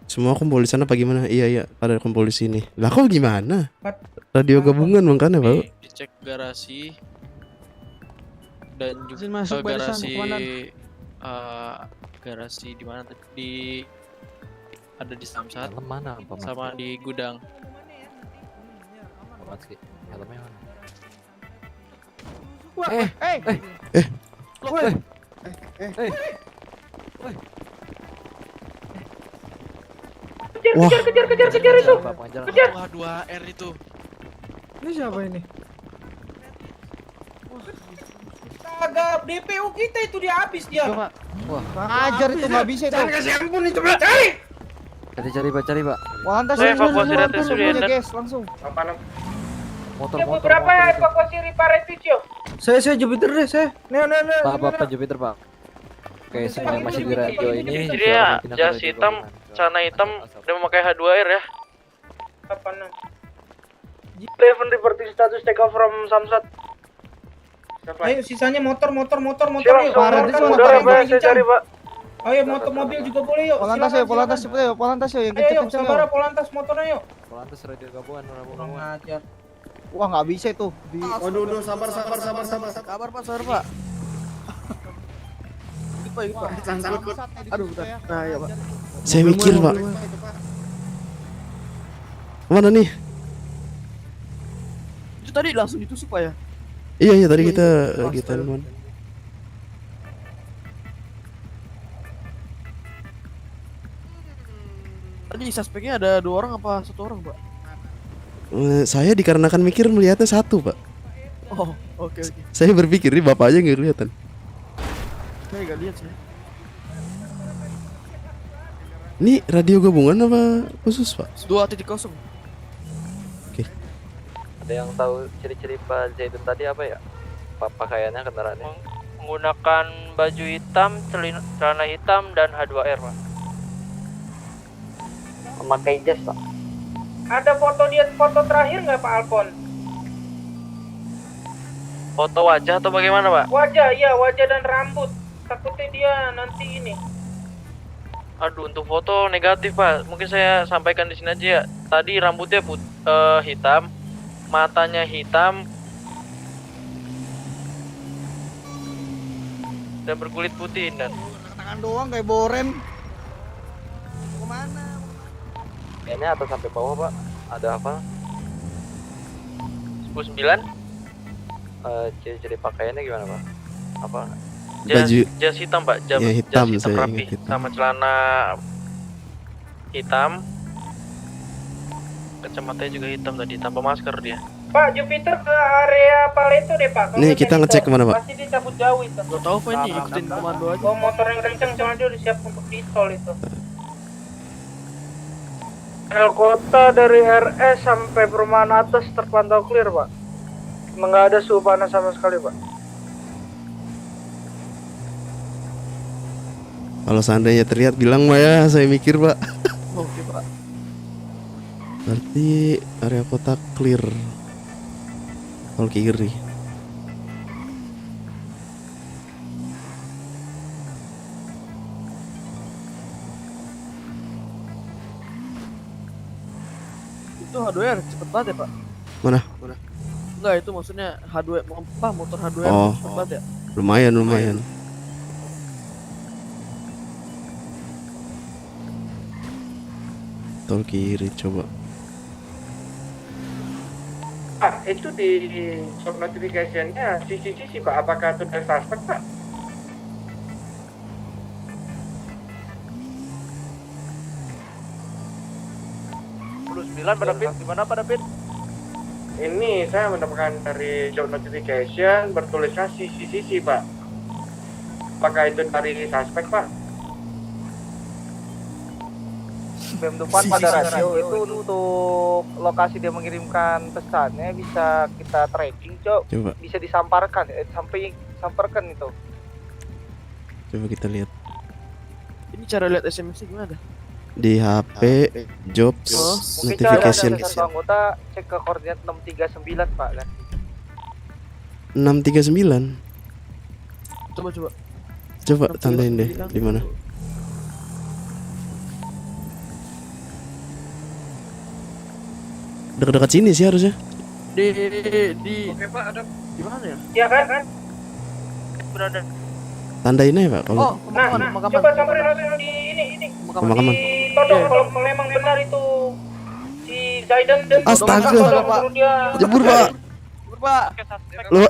Speaker 1: Semua kumpul di sana apa gimana? Iya, pada kumpul di sini. Lah kok gimana? Radio gabungan makanya, Pak.
Speaker 12: Dicek garasi dan juga
Speaker 10: Izin masuk barisan,
Speaker 12: garasi
Speaker 10: komandan.
Speaker 12: garasi di mana tadi? Di ada di Samsat
Speaker 13: Helm mana, Pak Mas?
Speaker 12: sama di gudang.
Speaker 13: Pak Mas, helmnya mana?
Speaker 7: Wah,
Speaker 1: Wah.
Speaker 11: Kejar itu.
Speaker 13: Pak pengajar.
Speaker 12: Wah, 2R itu.
Speaker 10: Ini siapa ini?
Speaker 11: Agak DPO kita itu dia habis dia.
Speaker 13: Wah,
Speaker 7: Ajar itu nggak bisa itu.
Speaker 11: Kasih ampun itu, Bro. Cari.
Speaker 13: cari pak.
Speaker 7: Lantas
Speaker 12: Saya evakuasi data sudah, Dan.
Speaker 7: guys, langsung.
Speaker 13: Motor.
Speaker 11: Berapa evakuasi Ripare Picio?
Speaker 10: Saya Jupiter deh saya. Nih.
Speaker 13: Pak Jupiter pak. Oke, semua yang masih di radio ini.
Speaker 12: Jadi ya, jas hitam, celana hitam, dia memakai H2R ya.
Speaker 11: 86.
Speaker 8: Eleven reporting status take off from Samsat.
Speaker 11: Ayo sisanya motor yuk.
Speaker 7: Parah, itu
Speaker 11: Motor,
Speaker 7: mana,
Speaker 11: motor,
Speaker 7: Pak?
Speaker 11: yang kencang. Ayo motor mobil juga boleh yuk.
Speaker 7: Polantas
Speaker 11: Silakan,
Speaker 7: ya, Polantas
Speaker 11: silakan.
Speaker 7: cepet ya, Polantas ya yang
Speaker 11: Ayo yuk,
Speaker 7: kenceng-kenceng
Speaker 11: Sabara
Speaker 7: ya.
Speaker 11: Polantas motornya yuk.
Speaker 13: Polantas radio gabungan.
Speaker 11: Kurang ajar.
Speaker 7: Wah nggak bisa itu.
Speaker 5: Waduh, sabar.
Speaker 10: Kabar pak, sabar pak. Aduh, udah. Nah, ya pak.
Speaker 1: Saya mikir, Pak. Mana nih?
Speaker 10: Itu tadi langsung ditusuk pak ya?
Speaker 1: Iya, tadi kita nemuin.
Speaker 10: Tadi suspeknya ada 2 orang apa 1 orang pak?
Speaker 1: Saya dikarenakan mikir melihatnya 1, Pak.
Speaker 10: Oh, oke.
Speaker 1: Saya berpikir ini bapak aja nggak kelihatan.
Speaker 10: Saya nggak lihat sih.
Speaker 1: Ini radio gabungan apa khusus, Pak?
Speaker 10: 2.0.
Speaker 13: Ada yang tahu ciri-ciri Pak Zaidun tadi apa ya? Pakaiannya, kendaraannya?
Speaker 3: Menggunakan baju hitam, celana hitam dan H2R, Pak.
Speaker 9: Memakai jas pak.
Speaker 11: Ada foto terakhir nggak Pak Alpon?
Speaker 12: Foto wajah atau bagaimana, Pak?
Speaker 11: Wajah dan rambut. Takutnya dia nanti ini.
Speaker 12: Aduh, untuk foto negatif, Pak. Mungkin saya sampaikan di sini aja ya. Tadi rambutnya hitam, matanya hitam, dan berkulit putih, dan
Speaker 7: Tangan doang kayak Boren. Kemana?
Speaker 13: Ini atas sampai bawah pak. Ada apa?
Speaker 12: 19.
Speaker 13: Ciri-ciri pakaiannya gimana pak? Apa?
Speaker 12: Jas hitam, Pak.
Speaker 1: Ya, hitam,
Speaker 12: jas
Speaker 1: saya
Speaker 12: rapi,
Speaker 1: ingat hitam.
Speaker 12: sama celana hitam. Kacamatanya juga hitam tadi, tanpa masker dia.
Speaker 11: Pak Jupiter ke area Paleto deh Pak. Kalau
Speaker 1: Nih,
Speaker 11: nggak
Speaker 1: kita
Speaker 11: jadi
Speaker 1: ngecek
Speaker 11: tol.
Speaker 1: kemana, Pak?
Speaker 11: Pasti dicabut jauh itu.
Speaker 10: Gak tahu pak ini ikutin komando aja.
Speaker 11: Bawa motor yang kenceng soalnya dia udah siap untuk di tol itu.
Speaker 8: Kota dari RS sampai perumahan atas terpantau clear pak. Nggak ada suhu panas sama sekali pak.
Speaker 1: Kalau seandainya terlihat bilang Mbak ya, saya mikir, Pak.
Speaker 10: Oke pak.
Speaker 1: Berarti area kota clear. Tol kiri.
Speaker 10: Itu H2R cepet banget ya pak?
Speaker 1: Mana?
Speaker 10: Enggak, itu maksudnya H2 apa motor H2R
Speaker 1: Oh,
Speaker 10: cepet banget ya?
Speaker 1: lumayan. Tol kiri coba.
Speaker 3: Pak, itu di shop notification-nya CCTV Pak, apakah itu dari suspek Pak? Pak David, gimana Pak David? Ini saya mendapatkan dari job notification bertuliskan CCTV Pak. Apakah itu dari suspek Pak?
Speaker 9: BEM depan pada radio itu untuk lokasi dia mengirimkan pesannya bisa kita tracking, Cok.
Speaker 1: Coba.
Speaker 9: Bisa disamparkan, samparkan itu.
Speaker 1: Coba kita lihat
Speaker 10: Ini cara lihat SMS-nya gimana?
Speaker 1: di HP jobs
Speaker 9: Mungkin cara
Speaker 1: notification
Speaker 9: dari satu anggota cek ke koordinat 639 Pak kan.
Speaker 1: 639.
Speaker 10: Coba.
Speaker 1: Coba tandain deh di mana. Dekat-dekat sini sih harusnya.
Speaker 10: Oke Pak, ada di mana ya?
Speaker 8: Ya kan?
Speaker 12: Berada.
Speaker 1: Tandain aja Pak kalau
Speaker 8: Coba samperin langsung di ini.
Speaker 1: pemakaman.
Speaker 8: Todong kalau memang benar itu si Zaidan dan
Speaker 1: Astaga.
Speaker 8: dia
Speaker 1: Jebur Pak.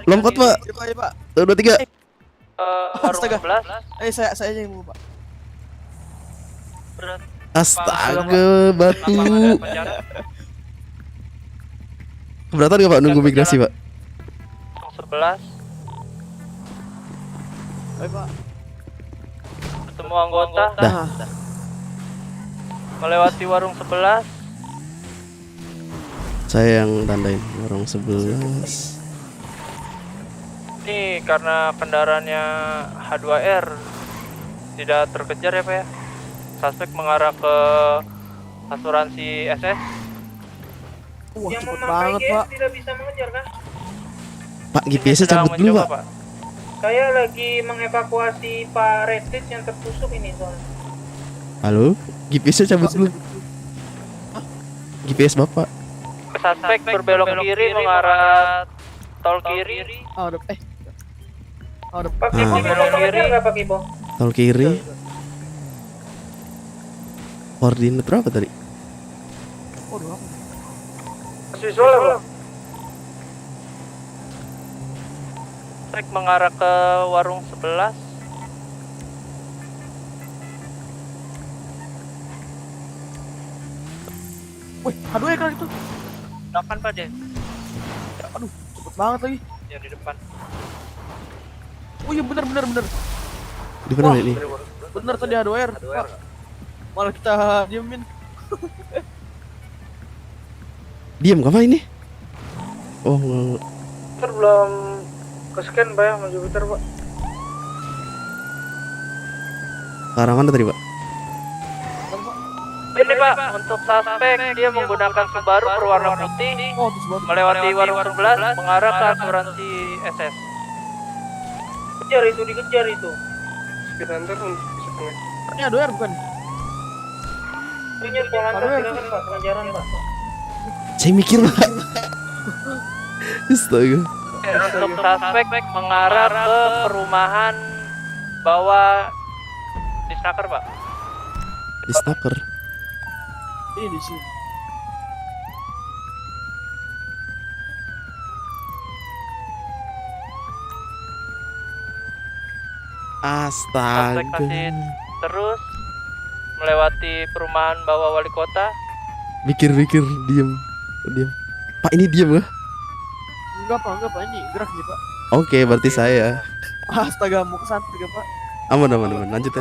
Speaker 1: Lompat Pak.
Speaker 10: Ayo Pak.
Speaker 1: 1 2 3.
Speaker 12: Astaga.
Speaker 10: Saya aja yang mau Pak.
Speaker 1: Astaga, batu. Keberatan gak Pak nunggu migrasi Pak?
Speaker 12: 11.
Speaker 10: Ayo Pak.
Speaker 12: Ketemu anggota.
Speaker 1: Dah.
Speaker 12: Melewati warung 11.
Speaker 1: Saya yang tandain warung 11.
Speaker 12: Ini karena kendaraannya H2R tidak terkejar ya Pak ya. Suspek mengarah ke asuransi SS.
Speaker 10: Wah,
Speaker 8: yang
Speaker 10: cepet
Speaker 8: memakai
Speaker 10: banget
Speaker 8: GS
Speaker 10: Pak.
Speaker 8: tidak bisa mengejar kan?
Speaker 1: Pak GPS-nya cabut dulu Pak.
Speaker 8: Saya lagi mengevakuasi Pak Redfish yang tertusuk ini soalnya.
Speaker 1: Halo, GPS-nya cabut dulu. GPS Bapak.
Speaker 12: Suspek berbelok kiri mengarah tol kiri.
Speaker 10: Udah
Speaker 8: Pak Kibo bisa mengejar nggak Pak Kibo?
Speaker 1: Tol kiri. Koordinat berapa tadi?
Speaker 8: Visual Pak.
Speaker 12: Suspek mengarah ke warung 11.
Speaker 10: Wih, aduh ya kali itu.
Speaker 12: Depan Pak dia.
Speaker 10: Aduh, cepet banget lagi.
Speaker 12: Yang di depan.
Speaker 10: Oh iya bener.
Speaker 1: Di mana ini?
Speaker 10: Bener tadi H2R. Pak. Malah kita diemin.
Speaker 1: Diam apa ini? Oh, enggak.
Speaker 8: Bentar belum ke scan Pak ya, maju bentar Pak.
Speaker 1: Ke arah mana tadi Pak?
Speaker 12: Ini Pak, untuk suspek dia menggunakan Subaru berwarna putih melewati warung 11 mengarah ke asuransi SS.
Speaker 8: Dikejar itu.
Speaker 3: Speedhunter bisa tengah.
Speaker 10: Ini H2R bukan?
Speaker 8: Ini Polantar silakan Pak, pengejaran Pak.
Speaker 1: Saya mikir Pak. Astaga.
Speaker 12: Untuk suspek mengarah ke perumahan bawah di Snaker Pak.
Speaker 1: Di Snaker.
Speaker 10: Ini di sini.
Speaker 1: Astaga.
Speaker 12: Suspek masih terus melewati perumahan bawah wali kota.
Speaker 1: Mikir-mikir diam. Pak ini diam ya?
Speaker 10: Enggak Pak, ini gerak nih Pak.
Speaker 1: Oke, berarti saya.
Speaker 10: Astaga, mau kesana juga Pak.
Speaker 1: Aman. Lanjut.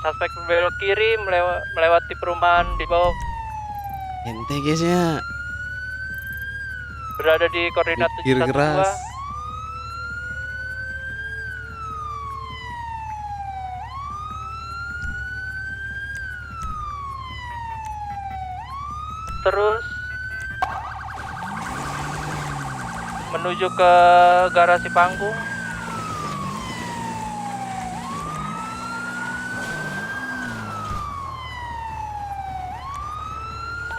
Speaker 12: Suspek berbelok kiri melewati perumahan di bawah.
Speaker 1: Ente guysnya.
Speaker 12: Berada di koordinat
Speaker 1: Pikir
Speaker 12: 712.
Speaker 1: keras.
Speaker 12: Terus menuju ke garasi panggung.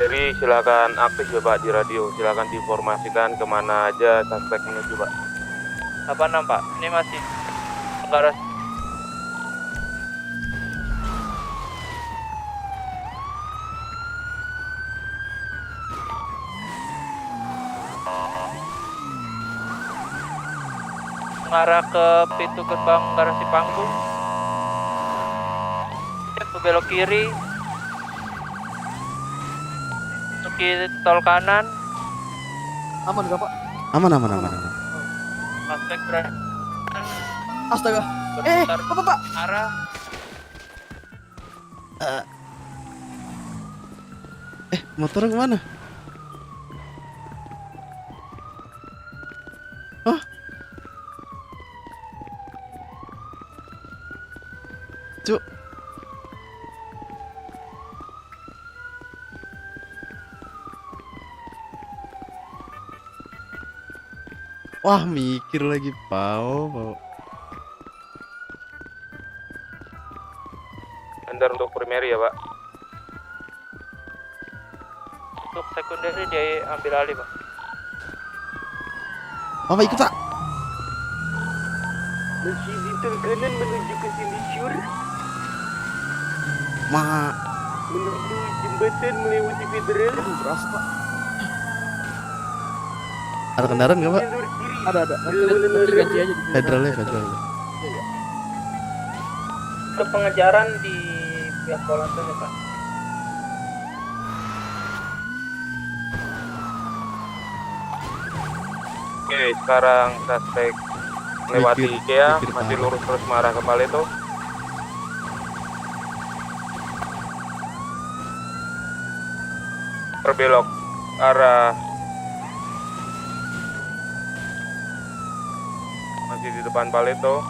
Speaker 14: Jadi silakan aktif ya Pak di radio, silakan diinformasikan kemana aja suspek menuju Pak.
Speaker 12: 86 Pak, ini masih garasi. mengarah ke pintu gerbang garasi panggung. Belok kiri. Masuki tol kanan.
Speaker 7: Aman gak, Pak?
Speaker 1: Aman.
Speaker 12: Suspek berada.
Speaker 7: Astaga.
Speaker 12: Berputar
Speaker 7: Pak.
Speaker 12: arah.
Speaker 1: Motornya kemana? Hah? Cuk. Wah, mikir lagi, Pau.
Speaker 14: Ender untuk primary ya, Pak.
Speaker 12: Untuk sekunder dia ambil alih, Pak.
Speaker 1: Papa ikut, Pak.
Speaker 9: Masih di tol kanan menuju ke sini Syur. Menuju jembatan melewati federal.
Speaker 7: Beras, Pak.
Speaker 1: Ada kendaraan nggak, Pak?
Speaker 7: Ada. Nanti ganti aja di sini.
Speaker 1: Federalnya.
Speaker 8: Ke pengejaran di pihak Polandia, Pak.
Speaker 14: Oke, sekarang suspek melewati IKEA,
Speaker 1: mikir
Speaker 14: masih
Speaker 1: parah.
Speaker 14: lurus terus mengarah ke Paleto. Berbelok arah masih di depan Paleto.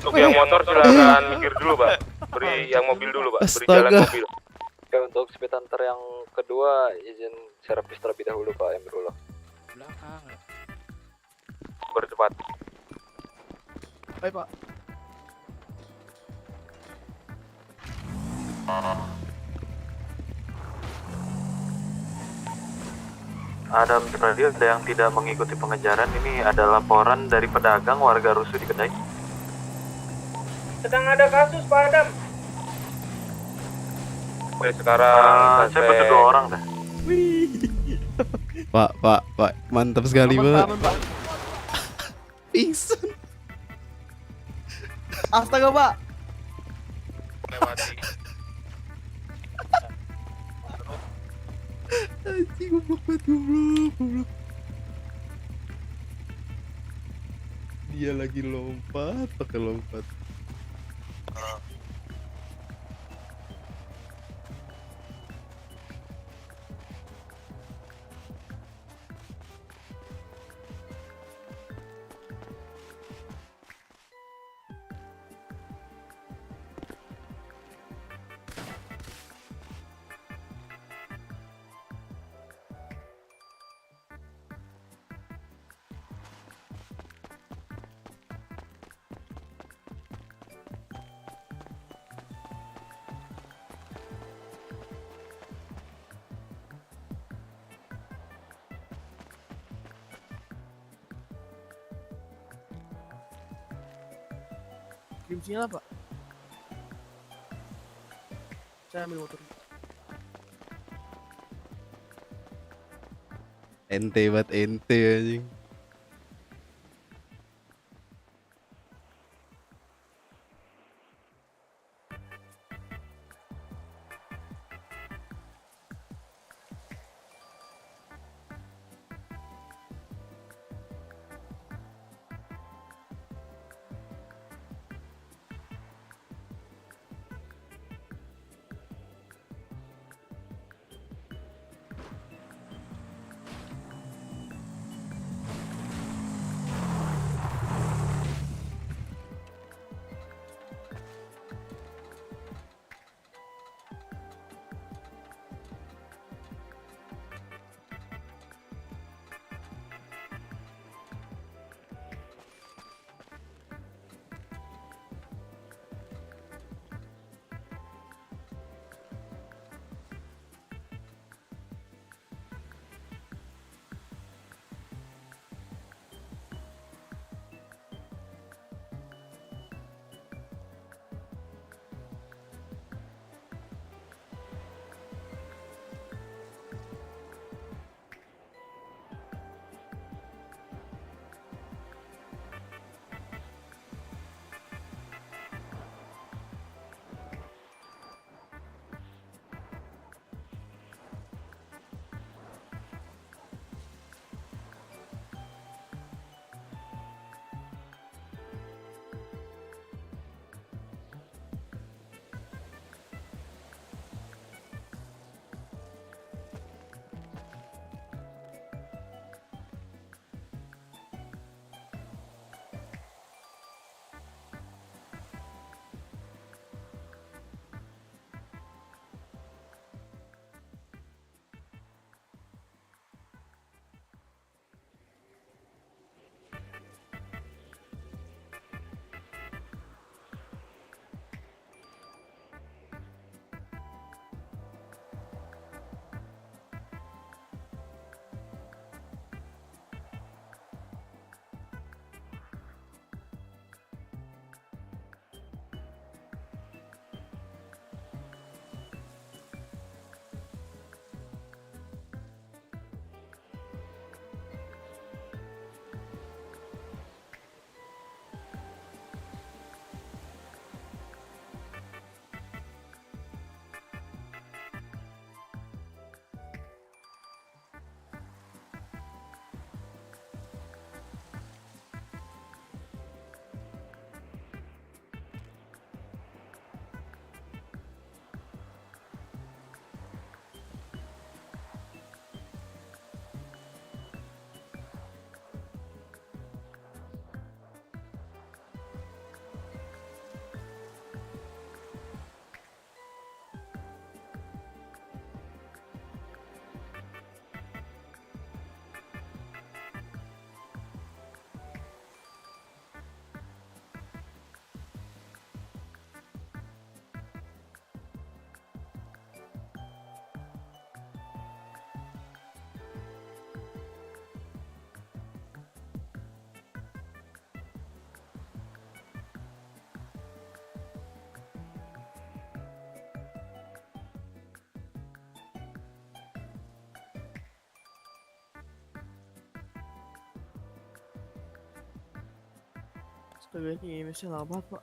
Speaker 14: Untuk yang motor silakan mikir dulu, Pak. Beri yang mobil dulu, Pak. Beri jalan
Speaker 1: Astaga.
Speaker 14: mobil.
Speaker 13: Oke, untuk speed hunter yang kedua izin servis terlebih dahulu Pak Emrullah.
Speaker 4: Belakang.
Speaker 14: Bercepat.
Speaker 7: Baik, Pak.
Speaker 12: Ada radio ada yang tidak mengikuti pengejaran. Ini ada laporan dari pedagang warga rusuh di kedai.
Speaker 8: Sedang ada kasus, Pak Adam.
Speaker 14: Oke, sekarang
Speaker 12: Saya butuh 2 orang dah.
Speaker 1: Pak, mantap sekali, Pak.
Speaker 7: Pak.
Speaker 1: Pingsan.
Speaker 7: Astaga, Pak.
Speaker 14: Lewati.
Speaker 1: Anjing, goblok. Dia lagi pakai lompat.
Speaker 7: Kirim sinyal, Pak. Saya ambil motor.
Speaker 1: Ente anjing.
Speaker 15: Astaga, ini image-nya lama banget, Pak.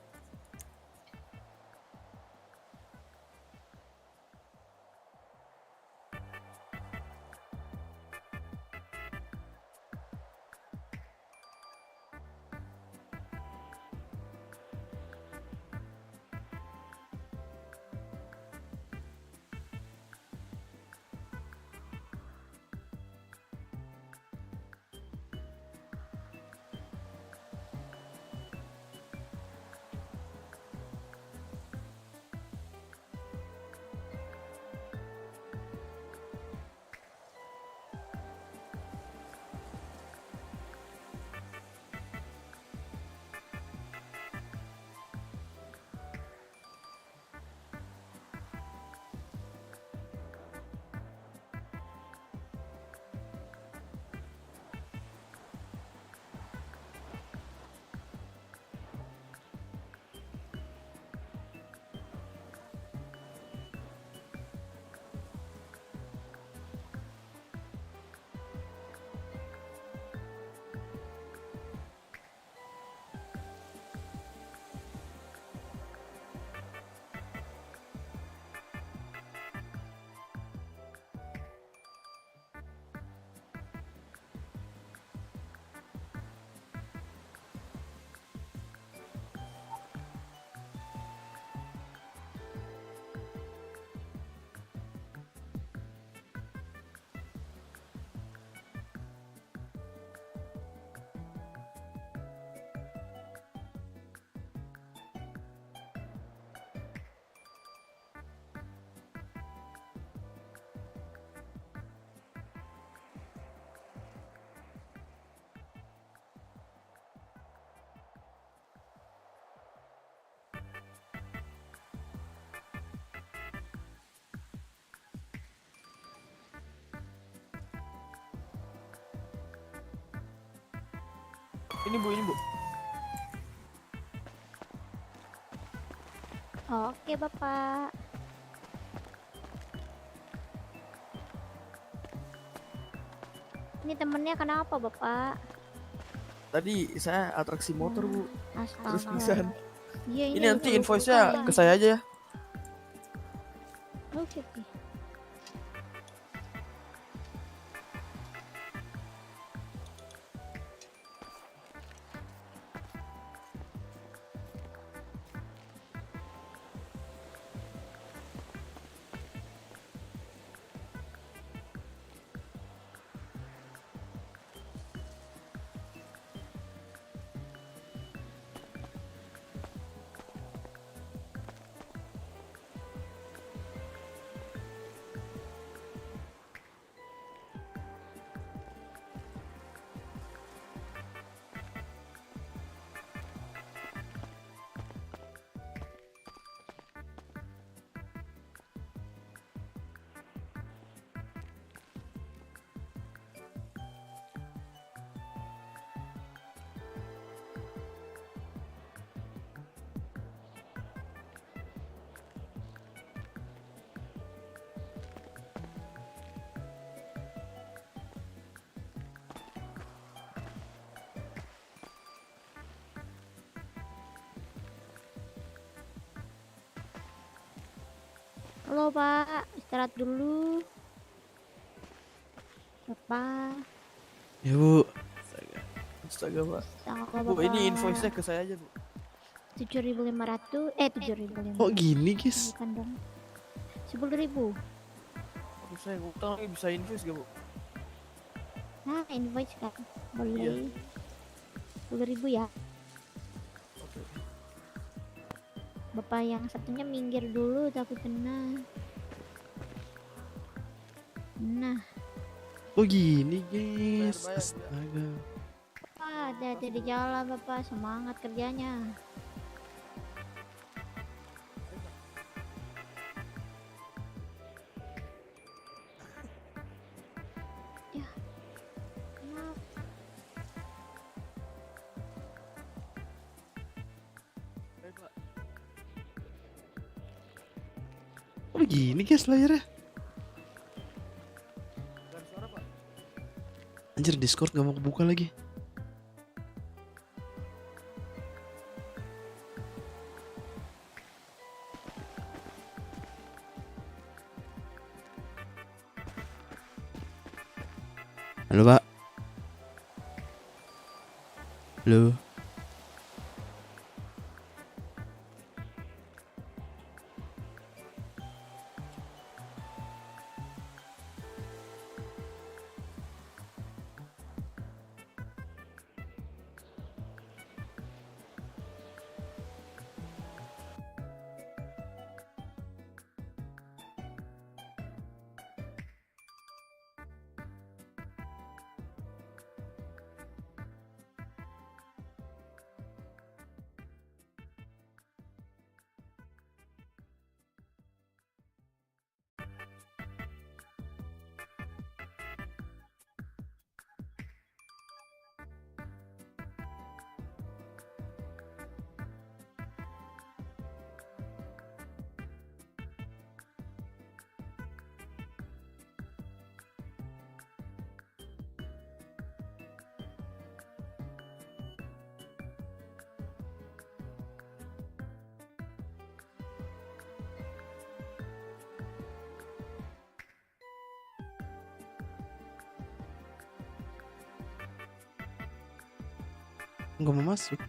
Speaker 15: Ini Bu, ini Bu.
Speaker 2: Oke, Bapak. Ini temennya kenapa, Bapak?
Speaker 15: Tadi saya atraksi motor, Bu. Terus
Speaker 2: Astaga.
Speaker 15: pingsan.
Speaker 2: Iya,
Speaker 15: Ini nanti invoice-nya ke saya aja ya.
Speaker 2: Oke, oke. Halo, Pak. Istirahat dulu. Bapak.
Speaker 1: Ya, Bu.
Speaker 15: Astaga, Pak.
Speaker 2: Astaga,
Speaker 15: Bu, ini
Speaker 2: Bapak.
Speaker 15: invoice-nya ke saya aja, Bu.
Speaker 2: 7.500. 7.500.
Speaker 1: Kok gini, guys?
Speaker 2: Bukan dong. 10.000.
Speaker 15: Aduh, saya utang lagi, bisa invoice gak, Bu?
Speaker 2: Nah, invoice kan. Boleh.
Speaker 15: Iya.
Speaker 2: 10.000 ya.
Speaker 15: Oke.
Speaker 2: Bapak yang satunya minggir dulu tapi kena. Nah,
Speaker 1: Kok gini, guys?
Speaker 15: Bayar,
Speaker 1: Astaga.
Speaker 2: Bapak hati-hati di jalan, Bapak. Semangat kerjanya. Ya. Kenapa?
Speaker 1: Kok begini, guys, layarnya? Anjir, Discord gak mau kebuka lagi. Halo Pak. Halo. Nggak mau masuk.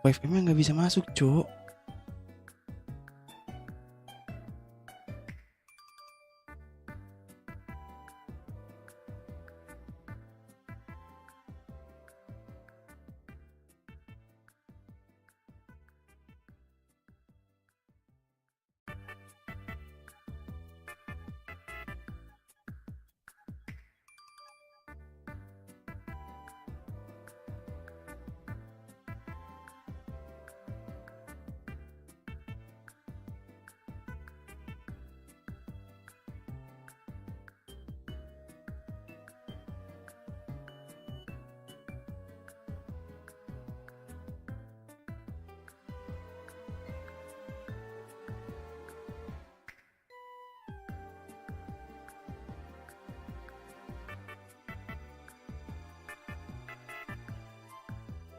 Speaker 1: Wifi-nya nggak bisa masuk, Cok.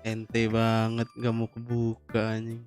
Speaker 1: Ente banget gak mau kebuka anjing.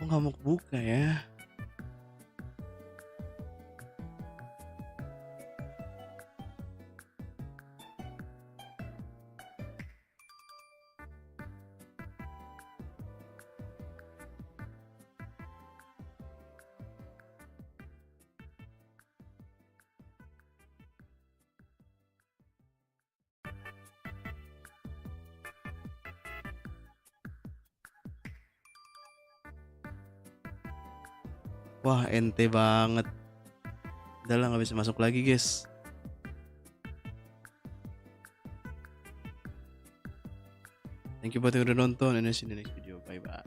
Speaker 1: nggak mau buka ya? Wah, ente banget. Udah lah, nggak bisa masuk lagi, guys. Thank you buat yang udah nonton. And see you in the next video. Bye bye.